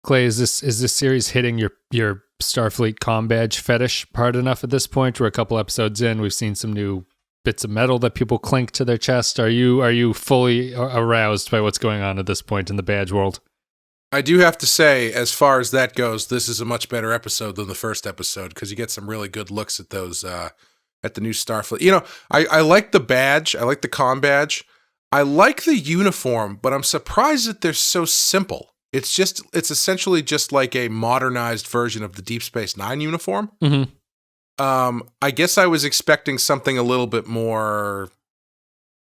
Clay, is this series hitting your Starfleet comm badge fetish hard enough at this point? We're a couple episodes in. We've seen some new bits of metal that people clink to their chest. Are you fully aroused by what's going on at this point in the badge world? I do have to say, as far as that goes, this is a much better episode than the first episode because you get some really good looks at those at the new Starfleet. You know, I like the badge. I like the comm badge. I like the uniform, but I'm surprised that they're so simple. It's essentially just like a modernized version of the Deep Space Nine uniform. Mm-hmm. I guess I was expecting something a little bit more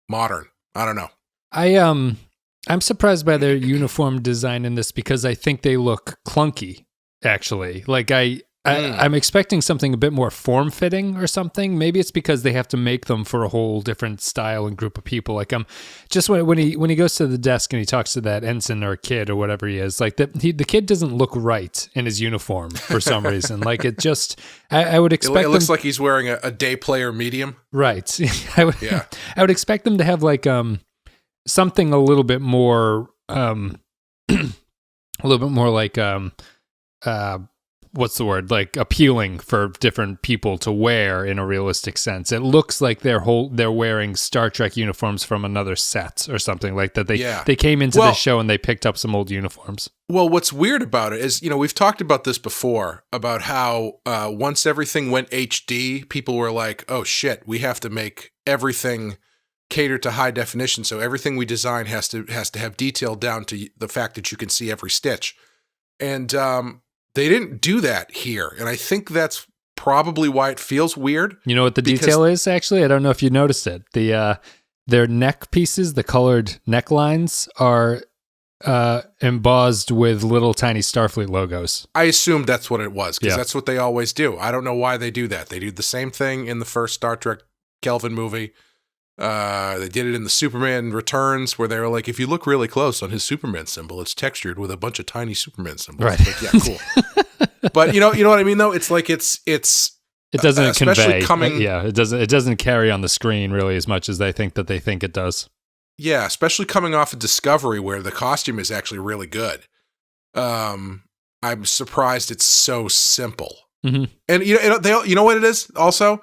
modern. I don't know. I'm surprised by their uniform design in this because I think they look clunky, actually. Like I'm expecting something a bit more form-fitting or something. Maybe it's because they have to make them for a whole different style and group of people. Like just when he goes to the desk and he talks to that ensign or kid or whatever he is, like the kid doesn't look right in his uniform for some reason. Like it just, I would expect it looks like he's wearing a day player medium. Right. I would expect them to have like something a little bit more like what's the word? Like appealing for different people to wear in a realistic sense. It looks like they're wearing Star Trek uniforms from another set or something like that. They came into the show and they picked up some old uniforms. Well, what's weird about it is, we've talked about this before, about how once everything went HD, people were like, oh shit, we have to make everything cater to high definition. So everything we design has to have detail down to the fact that you can see every stitch. And they didn't do that here. And I think that's probably why it feels weird. You know what the detail is, actually? I don't know if you noticed it. Their neck pieces, the colored necklines, are embossed with little tiny Starfleet logos. I assumed that's what it was, because that's what they always do. I don't know why they do that. They do the same thing in the first Star Trek Kelvin movie. They did it in the Superman Returns, where they were like, if you look really close on his Superman symbol, it's textured with a bunch of tiny Superman symbols. Right. Like, yeah, cool. But you know what I mean, though? It's like it doesn't convey. It doesn't carry on the screen really as much as they think it does. Yeah, especially coming off of Discovery, where the costume is actually really good. I'm surprised it's so simple. Mm-hmm. And you know what it is also?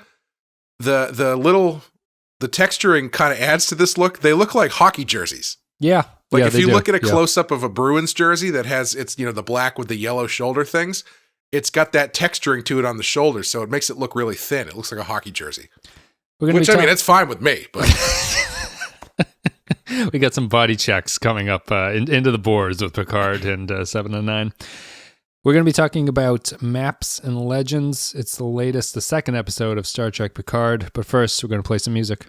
The texturing kind of adds to this look. They look like hockey jerseys. Yeah. Like if you look at a close-up of a Bruins jersey that has the black with the yellow shoulder things, it's got that texturing to it on the shoulders, so it makes it look really thin. It looks like a hockey jersey. It's fine with me, but we got some body checks coming up into the boards with Picard and 7 and 9. We're going to be talking about Maps and Legends. It's the second episode of Star Trek Picard. But first, we're going to play some music.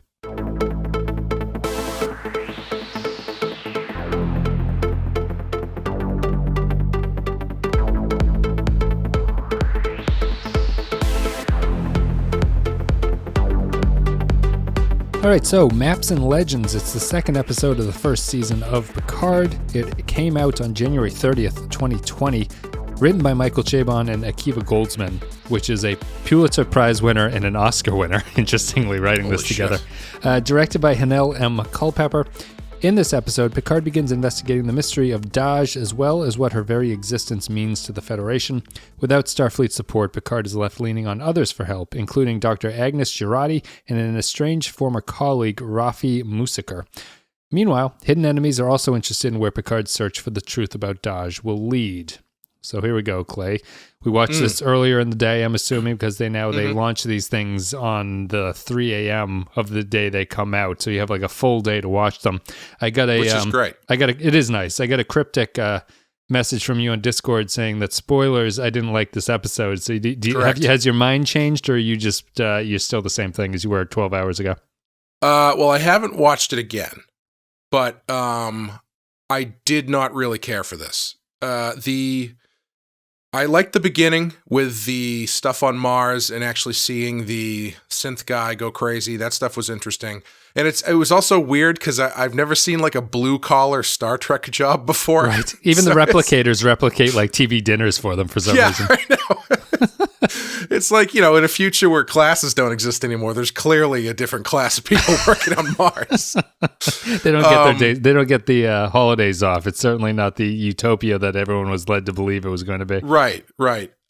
All right, so Maps and Legends. It's the second episode of the first season of Picard. It came out on January 30th, 2020. Written by Michael Chabon and Akiva Goldsman, which is a Pulitzer Prize winner and an Oscar winner, interestingly, writing this together. Directed by Hanel M. Culpepper. In this episode, Picard begins investigating the mystery of Dahj, as well as what her very existence means to the Federation. Without Starfleet support, Picard is left leaning on others for help, including Dr. Agnes Jurati and an estranged former colleague, Raffi Musiker. Meanwhile, hidden enemies are also interested in where Picard's search for the truth about Dahj will lead. So here we go, Clay. We watched this earlier in the day, I'm assuming, because they launch these things on the 3 a.m. of the day they come out. So you have like a full day to watch them. Which is great. It is nice. I got a cryptic message from you on Discord saying that spoilers, I didn't like this episode. So has your mind changed, or are you just you're still the same thing as you were 12 hours ago? Well, I haven't watched it again, but I did not really care for this. I liked the beginning with the stuff on Mars and actually seeing the synth guy go crazy. That stuff was interesting. And it was also weird because I've never seen like a blue-collar Star Trek job before. Right. Even the replicators replicate like TV dinners for them for some reason. I know. It's like, in a future where classes don't exist anymore, there's clearly a different class of people working on Mars. They don't get their days. They don't get the holidays off. It's certainly not the utopia that everyone was led to believe it was going to be. Right.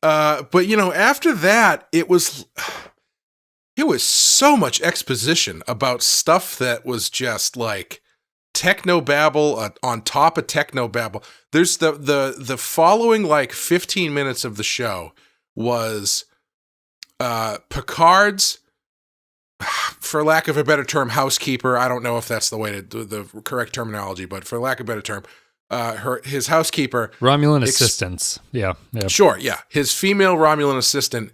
But after that, it was so much exposition about stuff that was just like technobabble on top of technobabble. There's the following like 15 minutes of the show was Picard's, for lack of a better term, housekeeper. I don't know if that's the correct terminology, but for lack of a better term, his housekeeper, Romulan assistants. Yeah. Sure. Yeah. His female Romulan assistant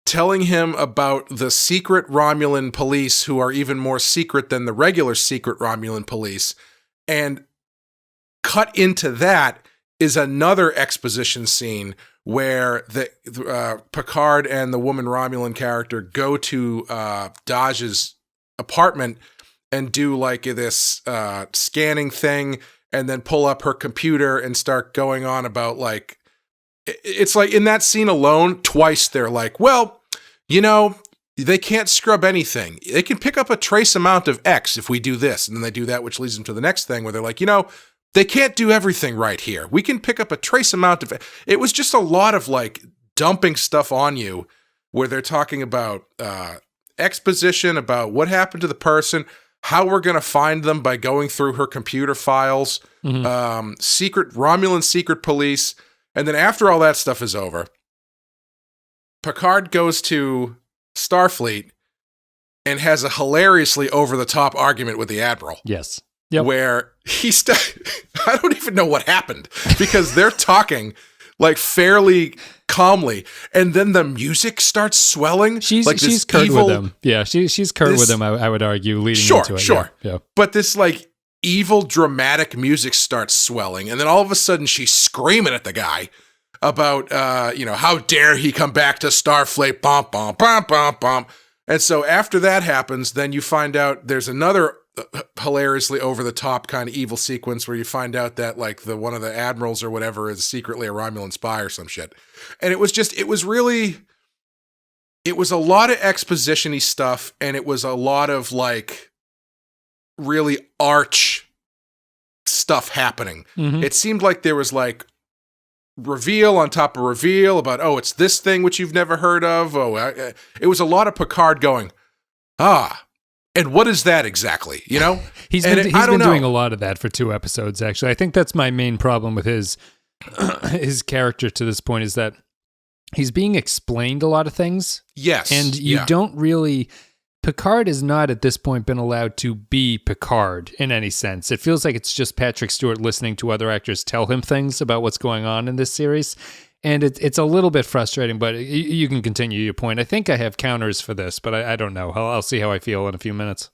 telling him about the secret Romulan police who are even more secret than the regular secret Romulan police. And cut into that is another exposition scene where the Picard and the woman Romulan character go to Dahj's apartment and do like this scanning thing, and then pull up her computer and start going on about like, it's like in that scene alone, twice they're like, well, they can't scrub anything. They can pick up a trace amount of X if we do this. And then they do that, which leads them to the next thing where they're like, they can't do everything right here. We can pick up a trace amount of it. Was just a lot of like dumping stuff on you where they're talking about exposition about what happened to the person, how we're going to find them by going through her computer files, secret Romulan secret police. And then after all that stuff is over, Picard goes to Starfleet and has a hilariously over-the-top argument with the Admiral. Yes. Yep. Where I don't even know what happened, because they're talking like fairly calmly, and then the music starts swelling. She's curt with him. Yeah, she's curt with him, I would argue, leading into it. Sure. Yeah. But this like evil dramatic music starts swelling, and then all of a sudden she's screaming at the guy about how dare he come back to Starfleet, bum bum bum bum bum. And so after that happens, then you find out there's another hilariously over the top kind of evil sequence where you find out that like one of the admirals or whatever is secretly a Romulan spy or some shit. And it was a lot of exposition-y stuff, and it was a lot of like really arch stuff happening. Mm-hmm. It seemed like there was like reveal on top of reveal about, it's this thing which you've never heard of. It was a lot of Picard going, and what is that exactly? He's been doing a lot of that for 2 episodes, actually. I think that's my main problem with his character to this point, is that he's being explained a lot of things. Yes. And you don't really... Picard has not at this point been allowed to be Picard in any sense. It feels like it's just Patrick Stewart listening to other actors tell him things about what's going on in this series. And it's a little bit frustrating, but you can continue your point. I think I have counters for this, but I don't know. I'll see how I feel in a few minutes.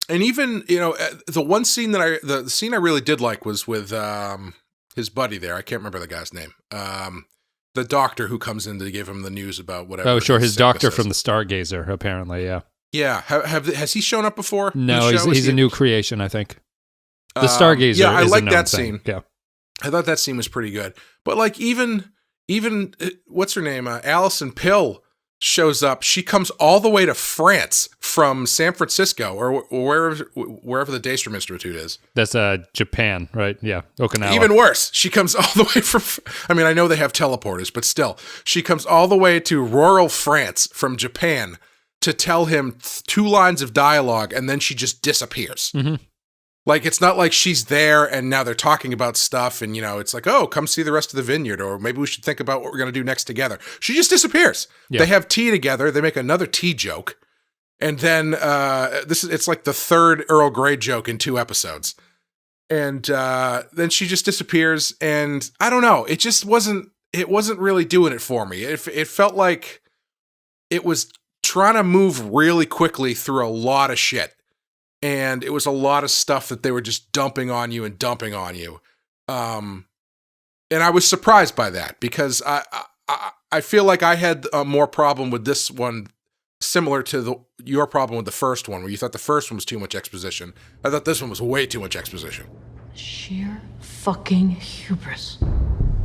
And even, the one scene the scene I really did like was with his buddy there. I can't remember the guy's name. The doctor who comes in to give him the news about whatever. Oh, sure. His doctor from the Stargazer, apparently, yeah. Yeah, has he shown up before? No, he's a new creation, I think. The Stargazer. Yeah, I like that thing. scene. Yeah, I thought that scene was pretty good. But like even what's her name? Alison Pill shows up. She comes all the way to France from San Francisco or wherever the Daystrom Institute is. That's Japan, right? Yeah, Okinawa. Even worse, she comes all the way from. I mean, I know they have teleporters, but still, she comes all the way to rural France from Japan to tell him 2 lines of dialogue, and then she just disappears. Mm-hmm. Like, it's not like she's there and now they're talking about stuff and, it's like, come see the rest of the vineyard, or maybe we should think about what we're going to do next together. She just disappears. Yeah. They have tea together. They make another tea joke. And then it's like the 3rd Earl Grey joke in 2 episodes. And then she just disappears. And I don't know. It wasn't really doing it for me. It felt like it was trying to move really quickly through a lot of shit. And it was a lot of stuff that they were just dumping on you. And I was surprised by that, because I feel like I had a more problem with this one, similar to your problem with the first one, where you thought the first one was too much exposition. I thought this one was way too much exposition. Sheer fucking hubris.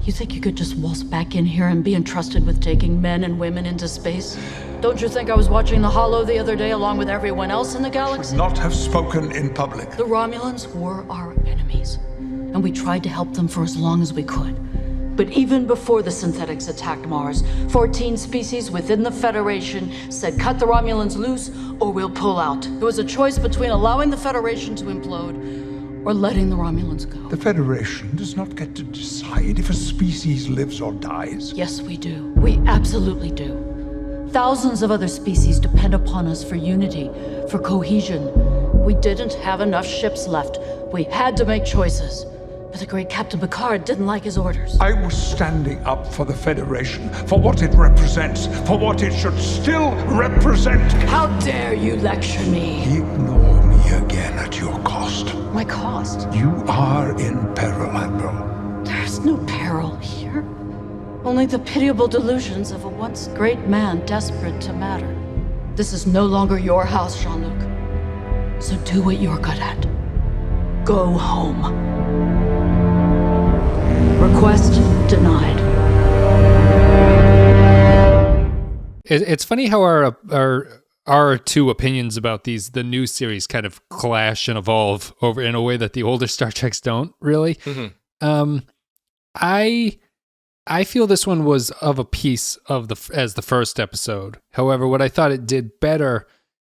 You think you could just waltz back in here and be entrusted with taking men and women into space? Don't you think I was watching the Hollow the other day along with everyone else in the galaxy? Should not have spoken in public. The Romulans were our enemies, and we tried to help them for as long as we could. But even before the synthetics attacked Mars, 14 species within the Federation said cut the Romulans loose or we'll pull out. It was a choice between allowing the Federation to implode or letting the Romulans go. The Federation does not get to decide if a species lives or dies. Yes, we do. We absolutely do. Thousands of other species depend upon us for unity, for cohesion. We didn't have enough ships left. We had to make choices. But the great Captain Picard didn't like his orders. I was standing up for the Federation, for what it represents, for what it should still represent. How dare you lecture me? Ignore me again at your cost. My cost? You are in peril, Admiral. There's no peril here. Only the pitiable delusions of a once great man desperate to matter. This is no longer your house, Jean-Luc. So do what you're good at. Go home. Request denied. It's funny how our two opinions about the new series kind of clash and evolve over in a way that the older Star Treks don't really. Mm-hmm. I feel this one was of a piece of as the first episode. However, what I thought it did better,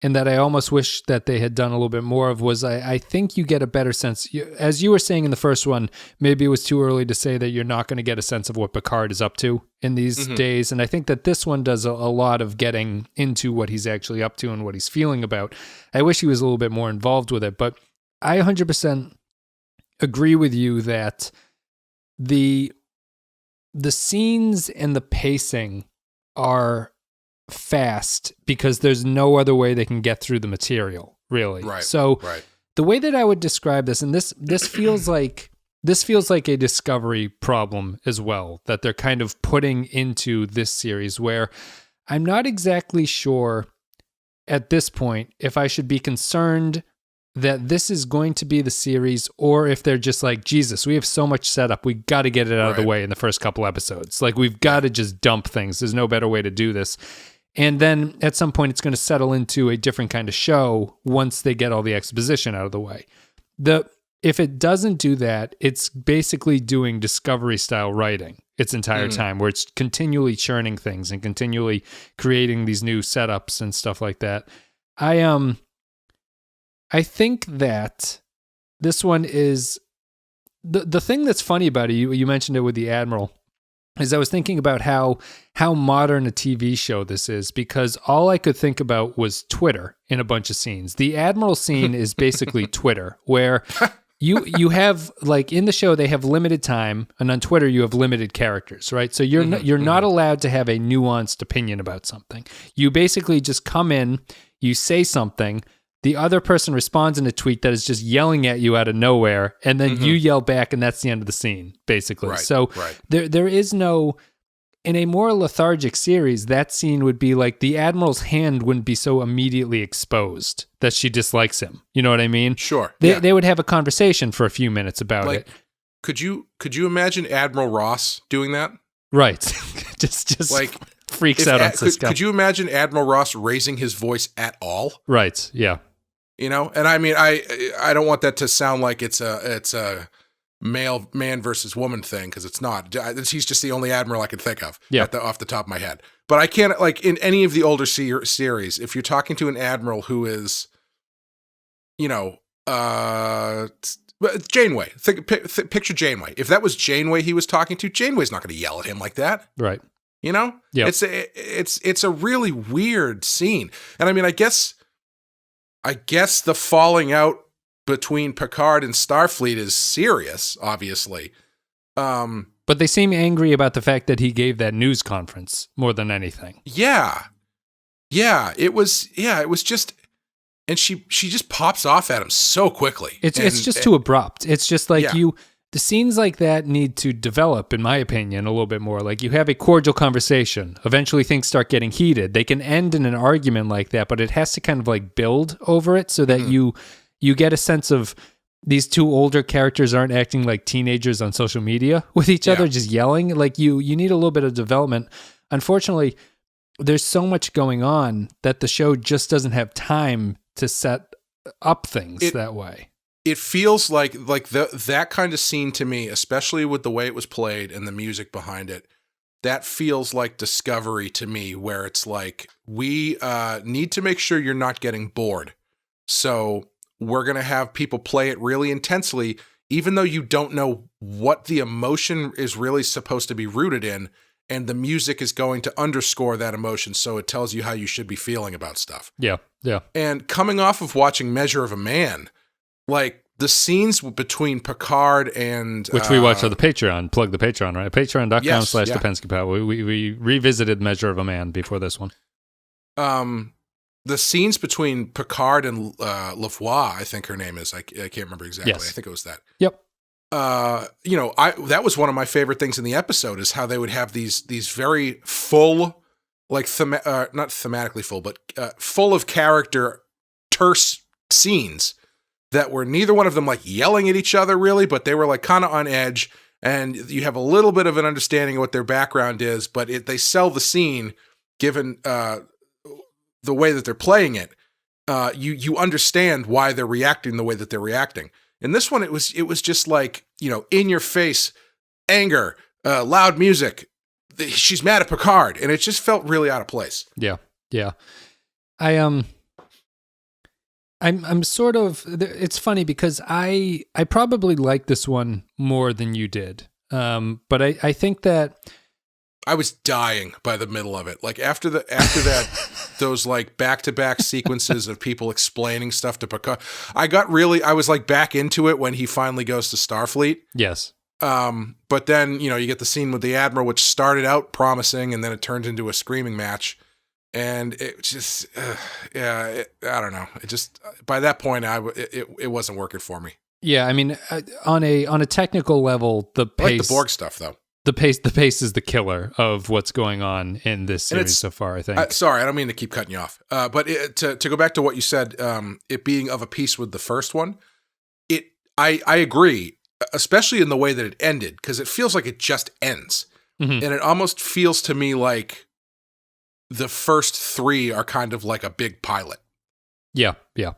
and that I almost wish that they had done a little bit more of, was I think you get a better sense. As you were saying in the first one, maybe it was too early to say that you're not going to get a sense of what Picard is up to in these days. And I think that this one does a lot of getting into what he's actually up to and what he's feeling about. I wish he was a little bit more involved with it, but I 100% agree with you that the scenes and the pacing are fast because there's no other way they can get through the material, really. Right. So the way that I would describe this, and this feels like a Discovery problem as well, that they're kind of putting into this series, where I'm not exactly sure at this point if I should be concerned that this is going to be the series, or if they're just like, Jesus, we have so much setup, we got to get it out of the way in the first couple episodes. Like, we've got to just dump things. There's no better way to do this. And then at some point, it's going to settle into a different kind of show once they get all the exposition out of the way. If it doesn't do that, it's basically doing Discovery-style writing its entire time, where it's continually churning things and continually creating these new setups and stuff like that. I think that this one is... The thing that's funny about it, you mentioned it with the Admiral, is I was thinking about how modern a TV show this is, because all I could think about was Twitter in a bunch of scenes. The Admiral scene is basically Twitter, where you have, like, in the show they have limited time, and on Twitter you have limited characters, right? So you're not allowed to have a nuanced opinion about something. You basically just come in, you say something, the other person responds in a tweet that is just yelling at you out of nowhere, and then you yell back, and that's the end of the scene, basically. There is no... In a more lethargic series, that scene would be like the Admiral's hand wouldn't be so immediately exposed that she dislikes him. You know what I mean? Sure. They would have a conversation for a few minutes about it. Could you imagine Admiral Ross doing that? Right. just like freaks out on Cisco. Could you imagine Admiral Ross raising his voice at all? Right. Yeah. You know, and I mean, I don't want that to sound like it's a man versus woman thing, because it's not. He's just the only admiral I can think of off the top of my head. But I can't, like, in any of the older series, if you're talking to an admiral who is, you know, Janeway, picture Janeway. If that was Janeway he was talking to, Janeway's not going to yell at him like that. Right. You know? Yeah. It's a really weird scene. And I mean, I guess the falling out between Picard and Starfleet is serious, obviously. But they seem angry about the fact that he gave that news conference more than anything. Yeah. It was just, and she just pops off at him so quickly. It's just too abrupt. It's just like the scenes like that need to develop, in my opinion, a little bit more. Like, you have a cordial conversation. Eventually things start getting heated. They can end in an argument like that, but it has to kind of like build over it so that you get a sense of these two older characters aren't acting like teenagers on social media with each other, just yelling. Like you need a little bit of development. Unfortunately, there's so much going on that the show just doesn't have time to set up things that way. It feels like that kind of scene to me, especially with the way it was played and the music behind it, that feels like Discovery to me, where it's like, we need to make sure you're not getting bored. So we're going to have people play it really intensely, even though you don't know what the emotion is really supposed to be rooted in. And the music is going to underscore that emotion, so it tells you how you should be feeling about stuff. Yeah, yeah. And coming off of watching Measure of a Man, like the scenes between Picard and... Which we watched on the Patreon. Plug the Patreon, right? Patreon.com/ThePensky we revisited Measure of a Man before this one. The scenes between Picard and Lavoie, I think her name is. I can't remember exactly. Yes. I think it was that. Yep. That was one of my favorite things in the episode, is how they would have these very full, like not thematically full, but full of character, terse scenes that were neither one of them like yelling at each other really, but they were like kind of on edge, and you have a little bit of an understanding of what their background is, but they sell the scene given the way that they're playing it. You understand why they're reacting the way that they're reacting. In this one, it was just like, in your face, anger, loud music. She's mad at Picard, and it just felt really out of place. Yeah, yeah. I'm sort of. It's funny because I probably like this one more than you did. But I think that I was dying by the middle of it. Like after that, those like back-to-back sequences of people explaining stuff to Picard, I was like back into it when he finally goes to Starfleet. Yes. But then, you get the scene with the Admiral, which started out promising, and then it turned into a screaming match. And it just, I don't know. It just, by that point, it wasn't working for me. Yeah. I mean, on a technical level, the pace, I like the Borg stuff though. The pace is the killer of what's going on in this series so far, I think. Sorry, I don't mean to keep cutting you off. But to go back to what you said, it being of a piece with the first one, I agree, especially in the way that it ended, because it feels like it just ends. Mm-hmm. And it almost feels to me like the first three are kind of like a big pilot. Yeah, yeah.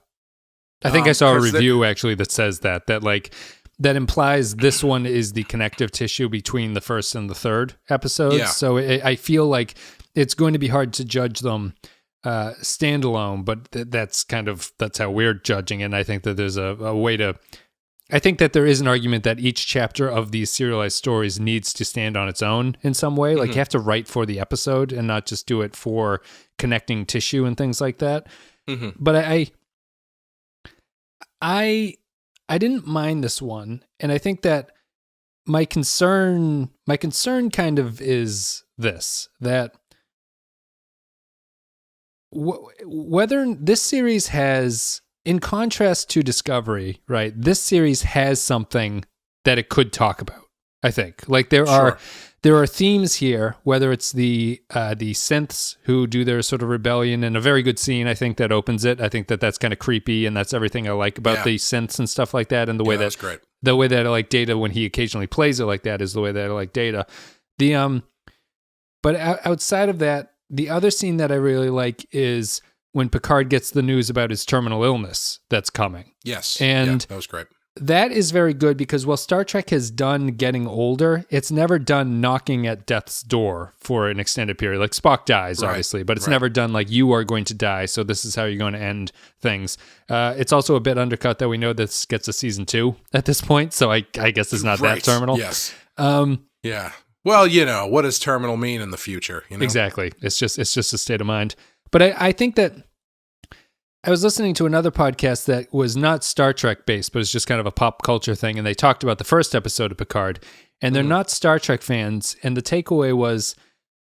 I think I saw a review actually that says that like... That implies this one is the connective tissue between the first and the third episodes. Yeah. So I feel like it's going to be hard to judge them standalone, but that's how we're judging. And I think that there's a way to... I think that there is an argument that each chapter of these serialized stories needs to stand on its own in some way. Like you have to write for the episode and not just do it for connecting tissue and things like that. Mm-hmm. But I didn't mind this one, and I think that my concern kind of is this, that whether this series has, in contrast to Discovery, right, this series has something that it could talk about, I think. Like there are themes here, whether it's the synths who do their sort of rebellion, and a very good scene, I think, that opens it. I think that that's kind of creepy, and that's everything I like about the synths and stuff like that, and the way that's great. The way that I like Data when he occasionally plays it like that is the way that I like Data. But outside of that, the other scene that I really like is when Picard gets the news about his terminal illness that's coming. Yes, and that was great. That is very good because while Star Trek has done getting older, it's never done knocking at death's door for an extended period. Like Spock dies, obviously, but it's never done like you are going to die, so this is how you're going to end things. It's also a bit undercut that we know this gets a season 2 at this point, so I guess it's not that terminal. Yes. Yeah. Well, what does terminal mean in the future? Exactly. It's just a state of mind. But I think that I was listening to another podcast that was not Star Trek based, but it's just kind of a pop culture thing. And they talked about the first episode of Picard, and they're not Star Trek fans. And the takeaway was,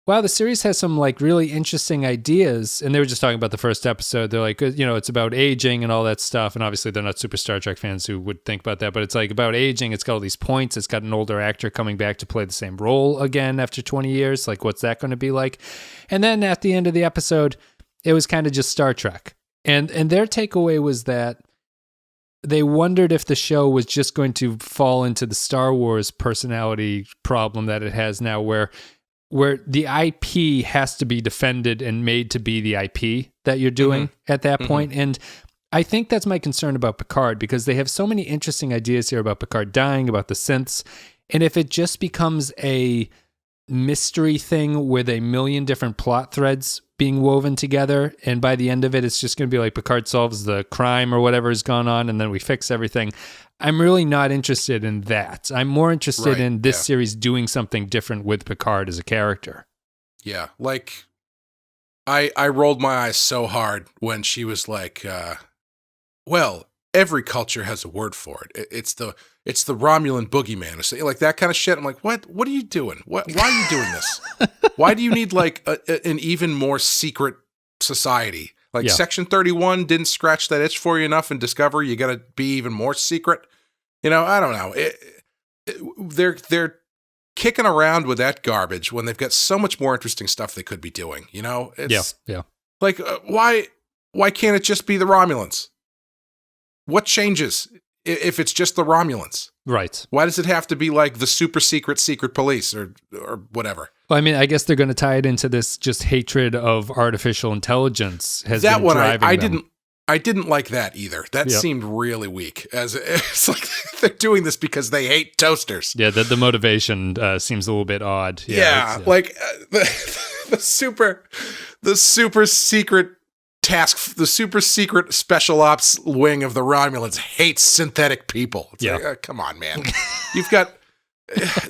wow, the series has some like really interesting ideas. And they were just talking about the first episode. They're like, it's about aging and all that stuff. And obviously they're not super Star Trek fans who would think about that, but it's like about aging. It's got all these points. It's got an older actor coming back to play the same role again after 20 years. Like, what's that going to be like? And then at the end of the episode, it was kind of just Star Trek. And their takeaway was that they wondered if the show was just going to fall into the Star Wars personality problem that it has now, where the IP has to be defended and made to be the IP that you're doing at that point. And I think that's my concern about Picard, because they have so many interesting ideas here about Picard dying, about the synths. And if it just becomes a mystery thing with a million different plot threads being woven together, and by the end of it, it's just going to be like Picard solves the crime or whatever has gone on, and then we fix everything. I'm really not interested in that. I'm more interested in this series doing something different with Picard as a character. Yeah, like I rolled my eyes so hard when she was like, well, every culture has a word for it. It's the Romulan boogeyman, or something like that kind of shit. I'm like, what are you doing? Why are you doing this? Why do you need like an even more secret society? Like Section 31 didn't scratch that itch for you enough in Discovery. You got to be even more secret. You know, I don't know. They're kicking around with that garbage when they've got so much more interesting stuff they could be doing. You know, it's like why can't it just be the Romulans? What changes if it's just the Romulans? Right. Why does it have to be like the super secret police or whatever? Well, I mean, I guess they're going to tie it into this just hatred of artificial intelligence has that been one driving them. I didn't like that either. That seemed really weak. As it's like they're doing this because they hate toasters. Yeah, the motivation seems a little bit odd. Like the super secret task, the super secret special ops wing of the Romulans hates synthetic people. It's like, come on, man. You've got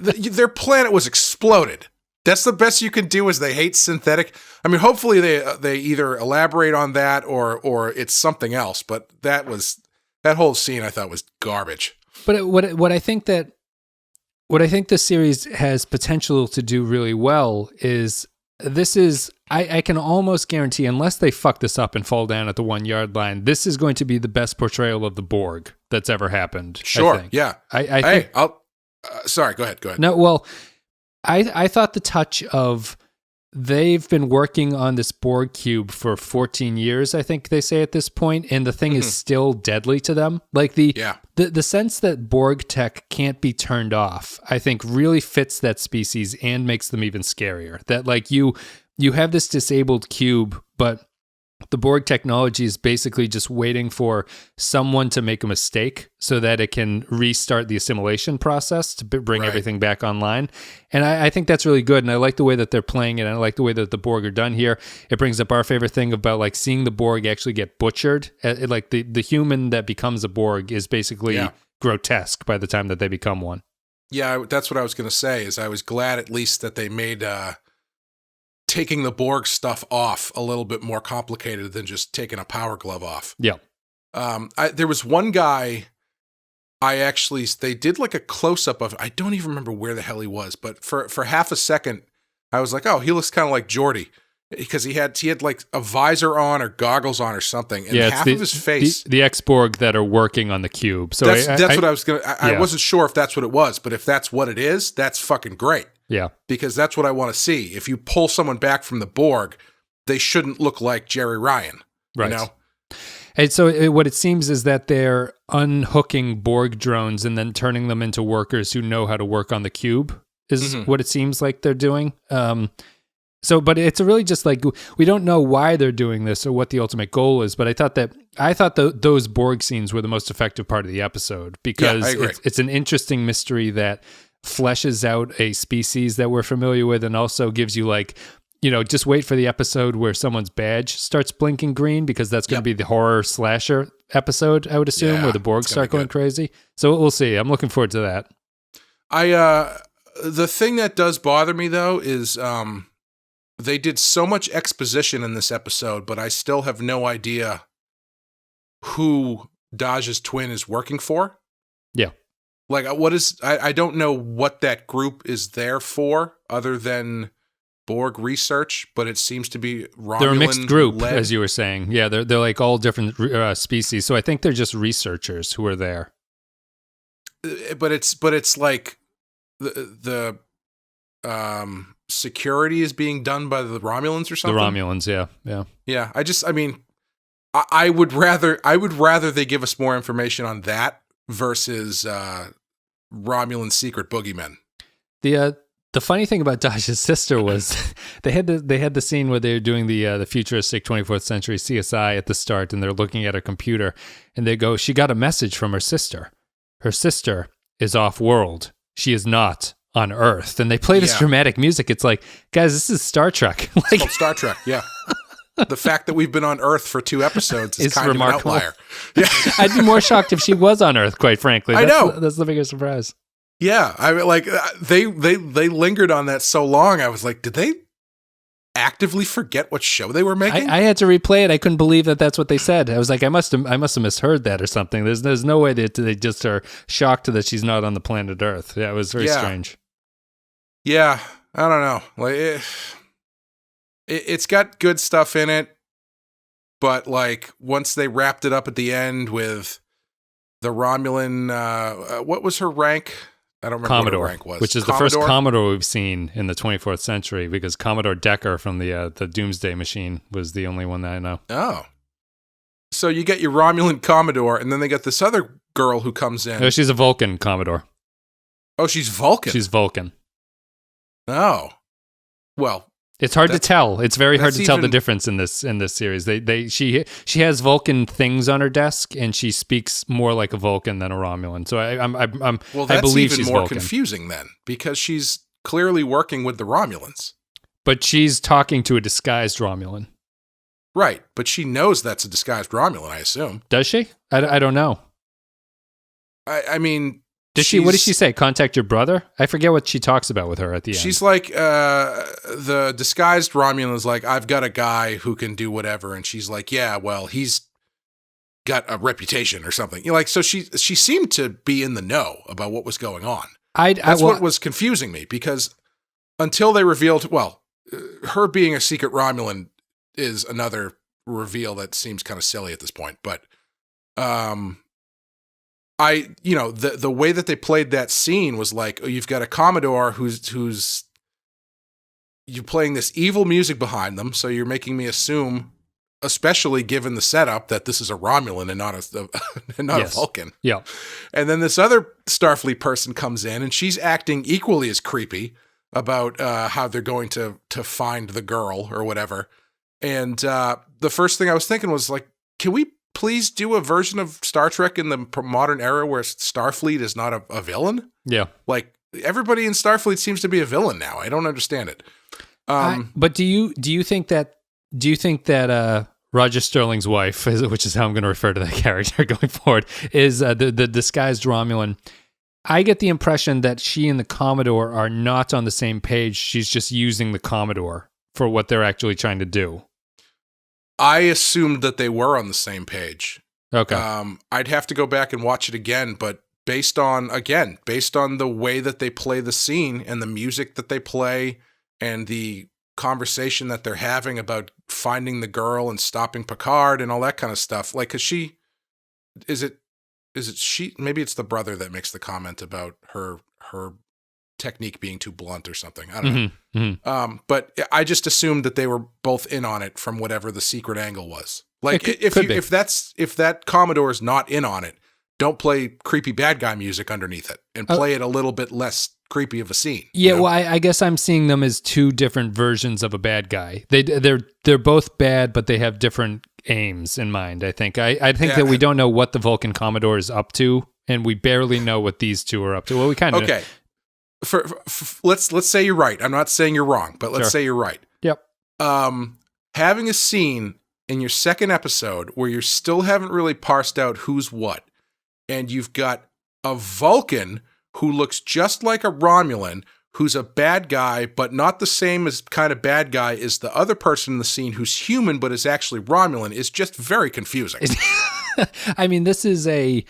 their planet was exploded. That's the best you can do, is they hate synthetic. I mean, hopefully they either elaborate on that or it's something else. But that whole scene I thought was garbage. But what I think the series has potential to do really well is I can almost guarantee, unless they fuck this up and fall down at the 1 yard line, this is going to be the best portrayal of the Borg that's ever happened. Sure. I think. Yeah. I think. Sorry. Go ahead. No. Well, I thought the touch of they've been working on this Borg cube for 14 years, I think they say at this point, and the thing is still deadly to them. Like the sense that Borg tech can't be turned off, I think really fits that species and makes them even scarier. That like you have this disabled cube, but the Borg technology is basically just waiting for someone to make a mistake so that it can restart the assimilation process to bring everything back online. And I think that's really good. And I like the way that they're playing it. And I like the way that the Borg are done here. It brings up our favorite thing about like seeing the Borg actually get butchered. Like the human that becomes a Borg is basically grotesque by the time that they become one. Yeah, that's what I was going to say, is I was glad at least that they made taking the Borg stuff off a little bit more complicated than just taking a power glove off. Yeah. There was one guy they did like a close-up of, I don't even remember where the hell he was, but for half a second, I was like, oh, he looks kind of like Geordi, because he had like a visor on or goggles on or something, and half of his face. The ex-Borg that are working on the cube. So that's what I was going to, I wasn't sure if that's what it was, but if that's what it is, that's fucking great. Yeah. Because that's what I want to see. If you pull someone back from the Borg, they shouldn't look like Jerry Ryan. Right. You know? And so what it seems is that they're unhooking Borg drones and then turning them into workers who know how to work on the cube is what it seems like they're doing. But it's really just like, we don't know why they're doing this or what the ultimate goal is. But I thought those Borg scenes were the most effective part of the episode, because it's an interesting mystery that fleshes out a species that we're familiar with, and also gives you like, you know, just wait for the episode where someone's badge starts blinking green, because that's going to be the horror slasher episode, I would assume, where the Borg start going crazy. So we'll see. I'm looking forward to that. The thing that does bother me though is they did so much exposition in this episode, but I still have no idea who Dahj's twin is working for. Yeah. Like, I don't know what that group is there for, other than Borg research, but it seems to be Romulan. They're a mixed group, as you were saying. Yeah, they're like all different species. So I think they're just researchers who are there. But it's like the security is being done by the Romulans or something. The Romulans, yeah. Yeah. I mean, I would rather they give us more information on that versus Romulan secret boogeymen. The funny thing about Dahj's sister was they had the scene where they were doing the futuristic 24th century CSI at the start, and they're looking at her computer, and they go, she got a message from her sister. Her sister is off world. She is not on Earth. And they play this dramatic music. It's like, guys, this is Star Trek. It's called Star Trek, yeah. The fact that we've been on Earth for 2 episodes is kind remarkable. of an outlier. Yeah. I'd be more shocked if she was on Earth, quite frankly. I know. That's the biggest surprise. Yeah, I mean, like they lingered on that so long. I was like, did they actively forget what show they were making? I had to replay it. I couldn't believe that that's what they said. I was like, I must have misheard that or something. There's no way that they just are shocked that she's not on the planet Earth. Yeah, it was very strange. Yeah, I don't know. Like it's got good stuff in it, but like once they wrapped it up at the end with the Romulan, what was her rank? I don't remember Commodore, what her rank was. Which is the first Commodore we've seen in the 24th century, because Commodore Decker from the Doomsday Machine was the only one that I know. Oh. So you get your Romulan Commodore, and then they get this other girl who comes in. No, she's a Vulcan Commodore. Oh, she's Vulcan? She's Vulcan. Oh. Well, it's hard to tell. It's very hard to tell the difference in this series. She has Vulcan things on her desk, and she speaks more like a Vulcan than a Romulan. So I believe she's more Vulcan. Confusing then, because she's clearly working with the Romulans. But she's talking to a disguised Romulan. Right, but she knows that's a disguised Romulan, I assume. Does she? I don't know. I mean, what did she say? Contact your brother? I forget what she talks about with her at the end. She's like, the disguised Romulan is like, I've got a guy who can do whatever. And she's like, yeah, well, he's got a reputation or something. You know, like, so she seemed to be in the know about what was going on. That's what was confusing me, because until they revealed, her being a secret Romulan is another reveal that seems kind of silly at this point. But, the way that they played that scene was like, you've got a Commodore who's you playing this evil music behind them, so you're making me assume, especially given the setup, that this is a Romulan and not a Vulcan. Yeah. And then this other Starfleet person comes in, and she's acting equally as creepy about how they're going to find the girl or whatever. And the first thing I was thinking was like, can we please do a version of Star Trek in the modern era where Starfleet is not a villain? Yeah. Like, everybody in Starfleet seems to be a villain now. I don't understand it. But do you think that Roger Sterling's wife, which is how I'm going to refer to that character going forward, is the disguised Romulan? I get the impression that she and the Commodore are not on the same page. She's just using the Commodore for what they're actually trying to do. I assumed that they were on the same page. Okay. I'd have to go back and watch it again, but based on the way that they play the scene and the music that they play and the conversation that they're having about finding the girl and stopping Picard and all that kind of stuff, like, cause she, is it she, maybe it's the brother that makes the comment about her technique being too blunt or something. I don't know. Mm-hmm. But I just assumed that they were both in on it from whatever the secret angle was. Like, if that Commodore is not in on it, don't play creepy bad guy music underneath it and play it a little bit less creepy of a scene. Yeah, you know? Well, I guess I'm seeing them as two different versions of a bad guy. They're both bad, but they have different aims in mind. I think that we don't know what the Vulcan Commodore is up to, and we barely know what these two are up to. Well, we kind of okay. For let's say you're right. I'm not saying you're wrong, but let's say you're right. Yep. Having a scene in your second episode where you still haven't really parsed out who's what, and you've got a Vulcan who looks just like a Romulan, who's a bad guy, but not the same as kind of bad guy as the other person in the scene who's human but is actually Romulan, is just very confusing. I mean, this is a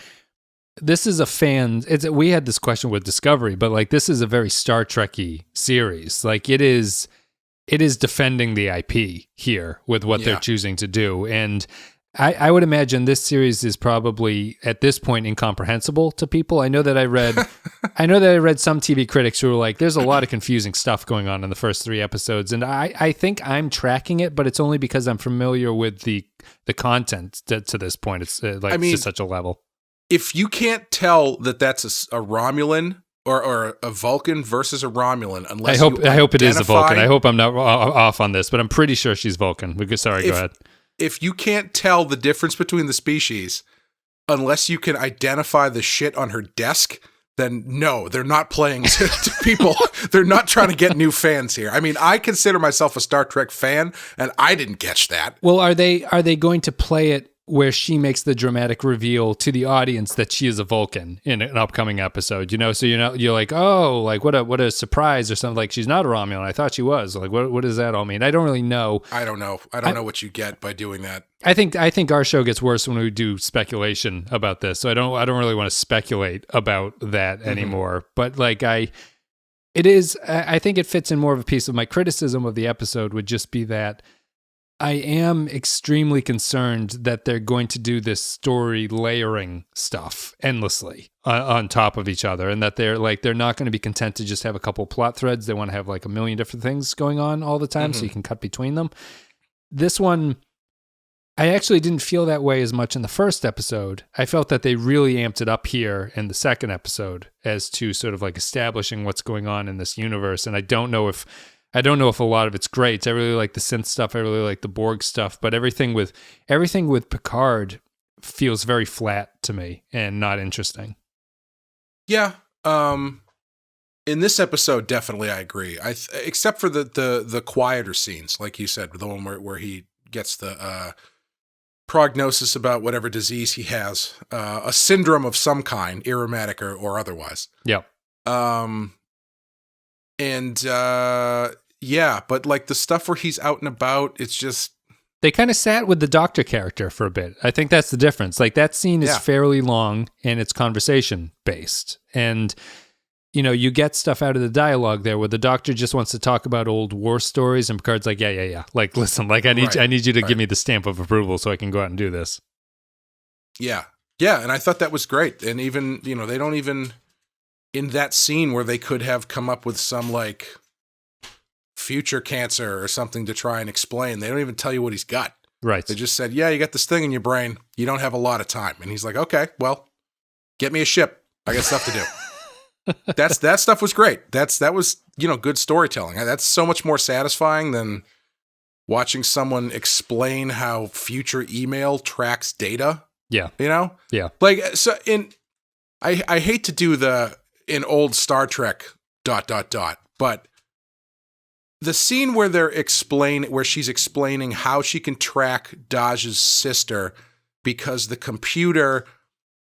fan. We had this question with Discovery, but like, this is a very Star Trek-y series. Like, it is defending the IP here with what they're choosing to do. And I would imagine this series is probably at this point incomprehensible to people. I know that I read some TV critics who were like, there's a lot of confusing stuff going on in the first 3 episodes. And I think I'm tracking it, but it's only because I'm familiar with the content to this point. It's to such a level. If you can't tell that that's a Romulan or a Vulcan versus a Romulan, unless I hope it is a Vulcan. I hope I'm not off on this, but I'm pretty sure she's Vulcan. Go ahead. If you can't tell the difference between the species, unless you can identify the shit on her desk, then no, they're not playing to people. They're not trying to get new fans here. I mean, I consider myself a Star Trek fan, and I didn't catch that. Well, are they going to play it where she makes the dramatic reveal to the audience that she is a Vulcan in an upcoming episode? So you're like, oh, like what a surprise or something. Like, she's not a Romulan. I thought she was. Like, what does that all mean? I don't really know. I don't know. I don't know what you get by doing that. I think our show gets worse when we do speculation about this. So I don't really want to speculate about that anymore. But like I think it fits in more of a piece of my criticism of the episode would just be that I am extremely concerned that they're going to do this story layering stuff endlessly on top of each other, and that they're not going to be content to just have a couple plot threads. They want to have like a million different things going on all the time, so you can cut between them. This one, I actually didn't feel that way as much in the first episode. I felt that they really amped it up here in the second episode as to sort of like establishing what's going on in this universe, and I don't know if a lot of it's great. I really like the synth stuff. I really like the Borg stuff, but everything with Picard feels very flat to me and not interesting. Yeah. In this episode, definitely I agree. Except for the quieter scenes, like you said, the one where he gets the prognosis about whatever disease he has, a syndrome of some kind, irrheumatic or otherwise. Yeah. Yeah, but like the stuff where he's out and about, it's just... They kind of sat with the Doctor character for a bit. I think that's the difference. Like, that scene is fairly long and it's conversation based. And, you get stuff out of the dialogue there where the Doctor just wants to talk about old war stories, and Picard's like, yeah. Like, listen, like I need you to give me the stamp of approval so I can go out and do this. Yeah. Yeah, and I thought that was great. And even, they don't even... In that scene where they could have come up with some, like, future cancer or something to try and explain, they don't even tell you what he's got. Right. They just said, yeah, you got this thing in your brain. You don't have a lot of time. And he's like, okay, well, get me a ship. I got stuff to do. That stuff was great. That was, good storytelling. That's so much more satisfying than watching someone explain how future email tracks data. Yeah. Yeah. Like, so I hate to do in old Star Trek ... but the scene where she's explaining how she can track Dahj's sister, because the computer,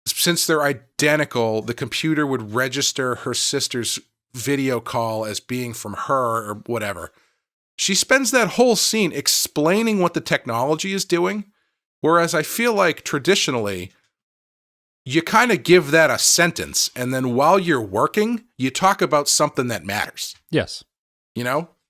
since they're identical, the computer would register her sister's video call as being from her or whatever. She spends that whole scene explaining what the technology is doing, whereas I feel like traditionally you kind of give that a sentence, and then while you're working, you talk about something that matters. Yes.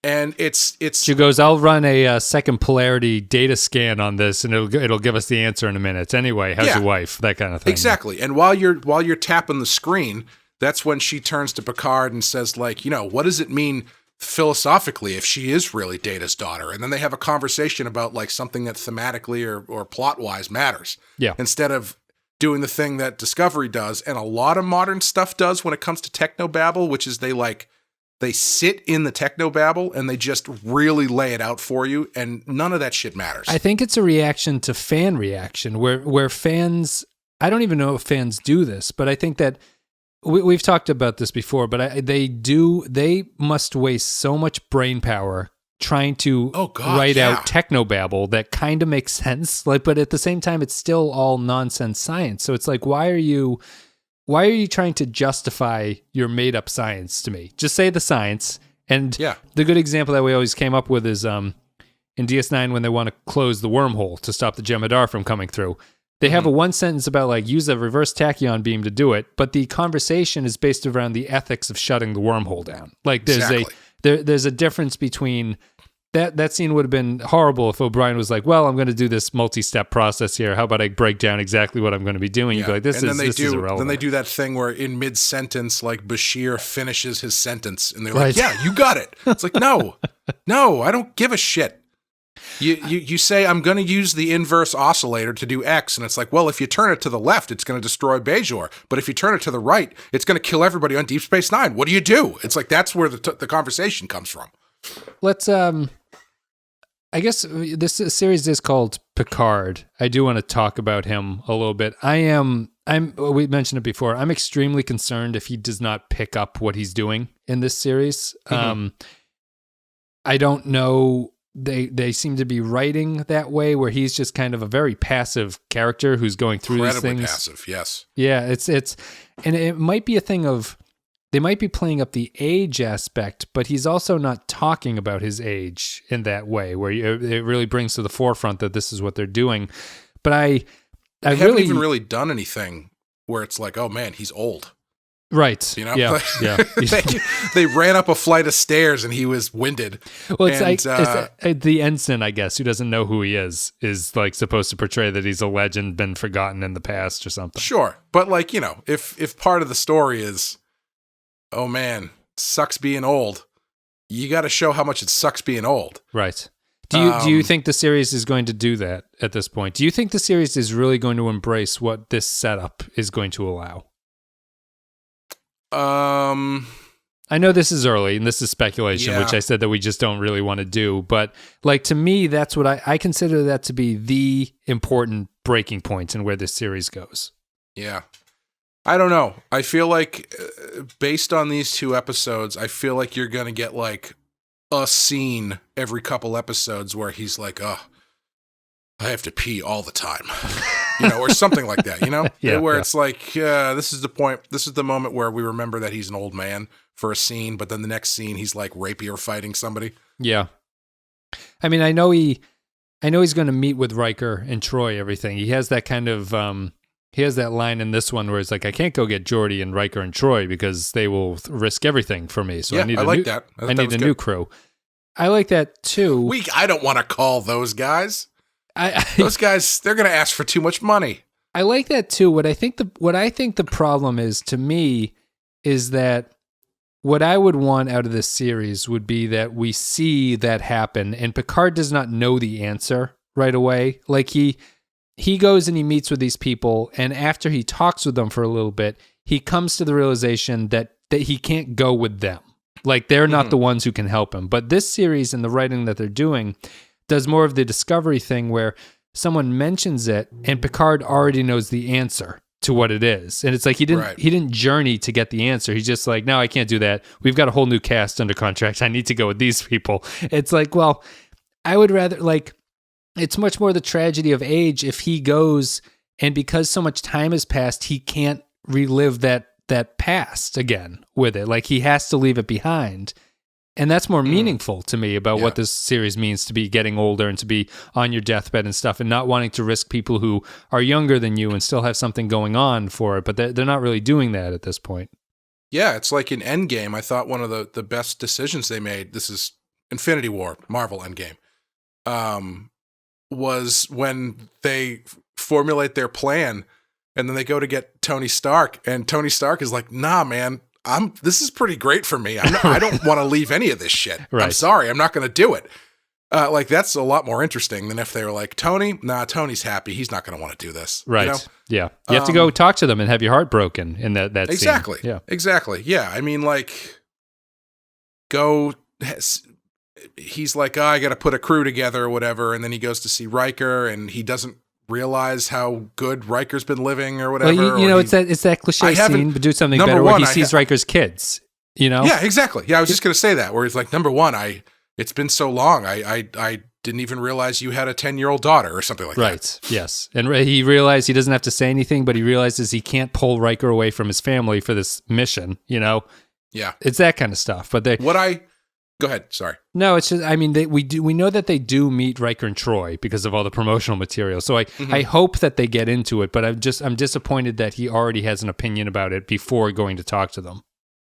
And it's. She goes, I'll run a second polarity data scan on this, and it'll give us the answer in a minute. Anyway, how's your wife? That kind of thing. Exactly. And while you're tapping the screen, that's when she turns to Picard and says, like, what does it mean philosophically if she is really Data's daughter? And then they have a conversation about like something that thematically or plot wise matters. Yeah. Instead of doing the thing that Discovery does, and a lot of modern stuff does when it comes to technobabble, which is they sit in the technobabble and they just really lay it out for you, and none of that shit matters. I think it's a reaction to fan reaction where fans, I don't even know if fans do this, but I think that we've talked about this before, but they must waste so much brain power trying to write out technobabble that kind of makes sense, like, but at the same time, it's still all nonsense science. So it's like, why are you trying to justify your made up science to me? Just say the science. And the good example that we always came up with is in DS9 when they want to close the wormhole to stop the Jem'Hadar from coming through. They have a one sentence about like use a reverse tachyon beam to do it, but the conversation is based around the ethics of shutting the wormhole down. Like there's a difference between that scene would have been horrible if O'Brien was like, well, I'm going to do this multi-step process here. How about I break down exactly what I'm going to be doing? You'd be like, this is irrelevant. Then they do that thing where in mid-sentence, like Bashir finishes his sentence and they're like, yeah, you got it. It's like, no, I don't give a shit. You say, I'm going to use the inverse oscillator to do X. And it's like, well, if you turn it to the left, it's going to destroy Bajor. But if you turn it to the right, it's going to kill everybody on Deep Space Nine. What do you do? It's like, that's where the conversation comes from. Let's, I guess this series is called Picard. I do want to talk about him a little bit. We mentioned it before. I'm extremely concerned if he does not pick up what he's doing in this series. I don't know. They seem to be writing that way, where he's just kind of a very passive character who's going through these things. Incredibly passive, yes. Yeah, it's and it might be a thing of they might be playing up the age aspect, but he's also not talking about his age in that way, where it really brings to the forefront that this is what they're doing. But I haven't even really done anything where it's like, oh man, he's old. Right. You know? Yeah. Yeah. they ran up a flight of stairs and he was winded. Well, it's the ensign, I guess, who doesn't know who he is like supposed to portray that he's a legend, been forgotten in the past or something. Sure. But like, you know, if part of the story is, oh man, sucks being old, you got to show how much it sucks being old. Right. Do you think the series is going to do that at this point? Do you think the series is really going to embrace what this setup is going to allow? I know this is early and this is speculation, which I said that we just don't really want to do. But like, to me, that's what I consider that to be the important breaking point in where this series goes. Yeah. I don't know. I feel like based on these 2 episodes, I feel like you're going to get like a scene every couple episodes where he's like, oh, I have to pee all the time, you know, or something like that, you know, it's like, this is the point. This is the moment where we remember that he's an old man for a scene, but then the next scene, he's like rapier fighting somebody. Yeah. I mean, I know he's going to meet with Riker and Troy, everything. He has that kind of, he has that line in this one where it's like, I can't go get Geordi and Riker and Troy because they will risk everything for me. So I need a new crew. I like that too. I don't want to call those guys. Those guys, they're going to ask for too much money. I like that too. What I think the problem is, to me, is that what I would want out of this series would be that we see that happen, and Picard does not know the answer right away. Like he goes and he meets with these people, and after he talks with them for a little bit, he comes to the realization that he can't go with them. Like, they're not the ones who can help him. But this series and the writing that they're doing does more of the discovery thing, where someone mentions it and Picard already knows the answer to what it is. And it's like he didn't journey to get the answer. He's just like, no, I can't do that. We've got a whole new cast under contract. I need to go with these people. It's like, well, I would rather, like, it's much more the tragedy of age if he goes and because so much time has passed, he can't relive that past again with it. Like, he has to leave it behind. And that's more meaningful to me about what this series means, to be getting older and to be on your deathbed and stuff, and not wanting to risk people who are younger than you and still have something going on for it. But they're not really doing that at this point. Yeah, it's like in Endgame, I thought one of the best decisions they made, this is Infinity War, Marvel Endgame, was when they formulate their plan and then they go to get Tony Stark, and Tony Stark is like, nah, man, this is pretty great for me. I don't want to leave any of this shit. Right. I'm sorry. I'm not going to do it. Like, that's a lot more interesting than if they were like, Tony, nah, Tony's happy. He's not going to want to do this. Right. You know? Yeah. You have to go talk to them and have your heart broken in that exactly. scene. Yeah. Exactly. Yeah. I mean, like, he's like, I got to put a crew together or whatever. And then he goes to see Riker and he doesn't realize how good Riker's been living or whatever. Well, you know, it's that cliche scene, but do something better, where he sees Riker's kids, you know? Yeah, exactly. Yeah, I was just going to say that, where he's like, number one, it's been so long, I didn't even realize you had a 10-year-old daughter or something like that. Right, yes. And he realized he doesn't have to say anything, but he realizes he can't pull Riker away from his family for this mission, you know? Yeah. It's that kind of stuff. But Go ahead. Sorry. No, it's just, I mean, we know that they do meet Riker and Troy because of all the promotional material. So I hope that they get into it, but I'm disappointed that he already has an opinion about it before going to talk to them.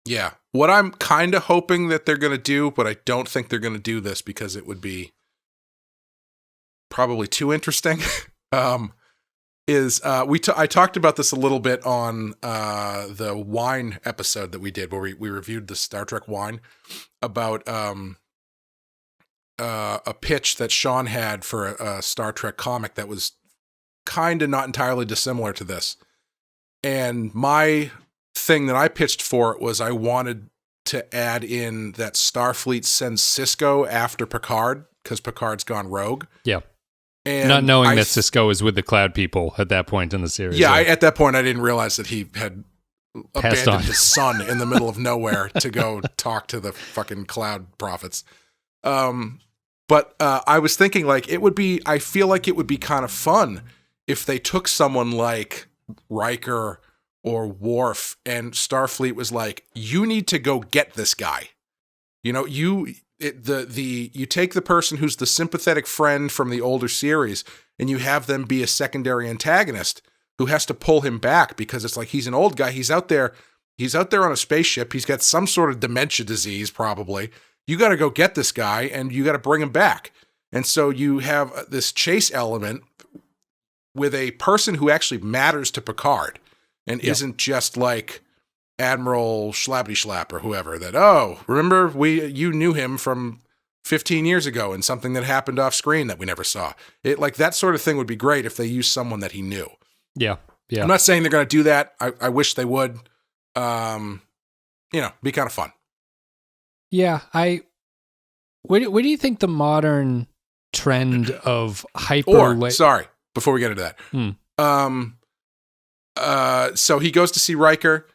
Yeah. What I'm kind of hoping that they're going to do, but I don't think they're going to do this because it would be probably too interesting, is I talked about this a little bit on the wine episode that we did where we reviewed the Star Trek wine about a pitch that Sean had for a Star Trek comic that was kind of not entirely dissimilar to this. And my thing that I pitched for it was I wanted to add in that Starfleet sends Sisko after Picard because Picard's gone rogue. Yeah. And not knowing that Sisko is with the Cloud people at that point in the series. Yeah, at that point I didn't realize that he had abandoned his son in the middle of nowhere to go talk to the fucking Cloud prophets. But I was thinking like I feel like it would be kind of fun if they took someone like Riker or Worf and Starfleet was like, you need to go get this guy. You know, you take the person who's the sympathetic friend from the older series and you have them be a secondary antagonist who has to pull him back because it's like, he's an old guy. He's out there on a spaceship. He's got some sort of dementia disease, probably. You got to go get this guy and you got to bring him back. And so you have this chase element with a person who actually matters to Picard and isn't just like Admiral Schlappity Schlapp or whoever that, remember you knew him from 15 years ago and something that happened off screen that we never saw. It like that sort of thing would be great if they used someone that he knew. Yeah. Yeah. I'm not saying they're going to do that. I wish they would, be kind of fun. Yeah. Where do you think the modern trend of sorry, before we get into that. So he goes to see Riker.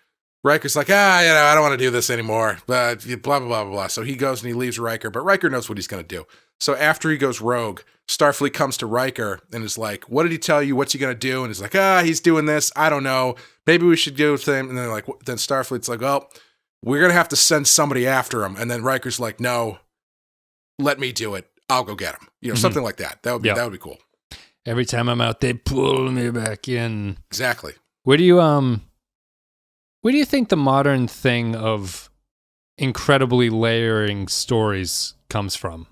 Riker's like, I don't want to do this anymore, but blah, blah, blah, blah, blah. So he goes and he leaves Riker, but Riker knows what he's going to do. So after he goes rogue, Starfleet comes to Riker and is like, what did he tell you? What's he going to do? And he's like, he's doing this. I don't know. Maybe we should go with him. And then Starfleet's like, well, we're going to have to send somebody after him. And then Riker's like, no, let me do it. I'll go get him. Something like that. That would be cool. Every time I'm out, they pull me back in. Exactly. Where do you think the modern thing of incredibly layering stories comes from?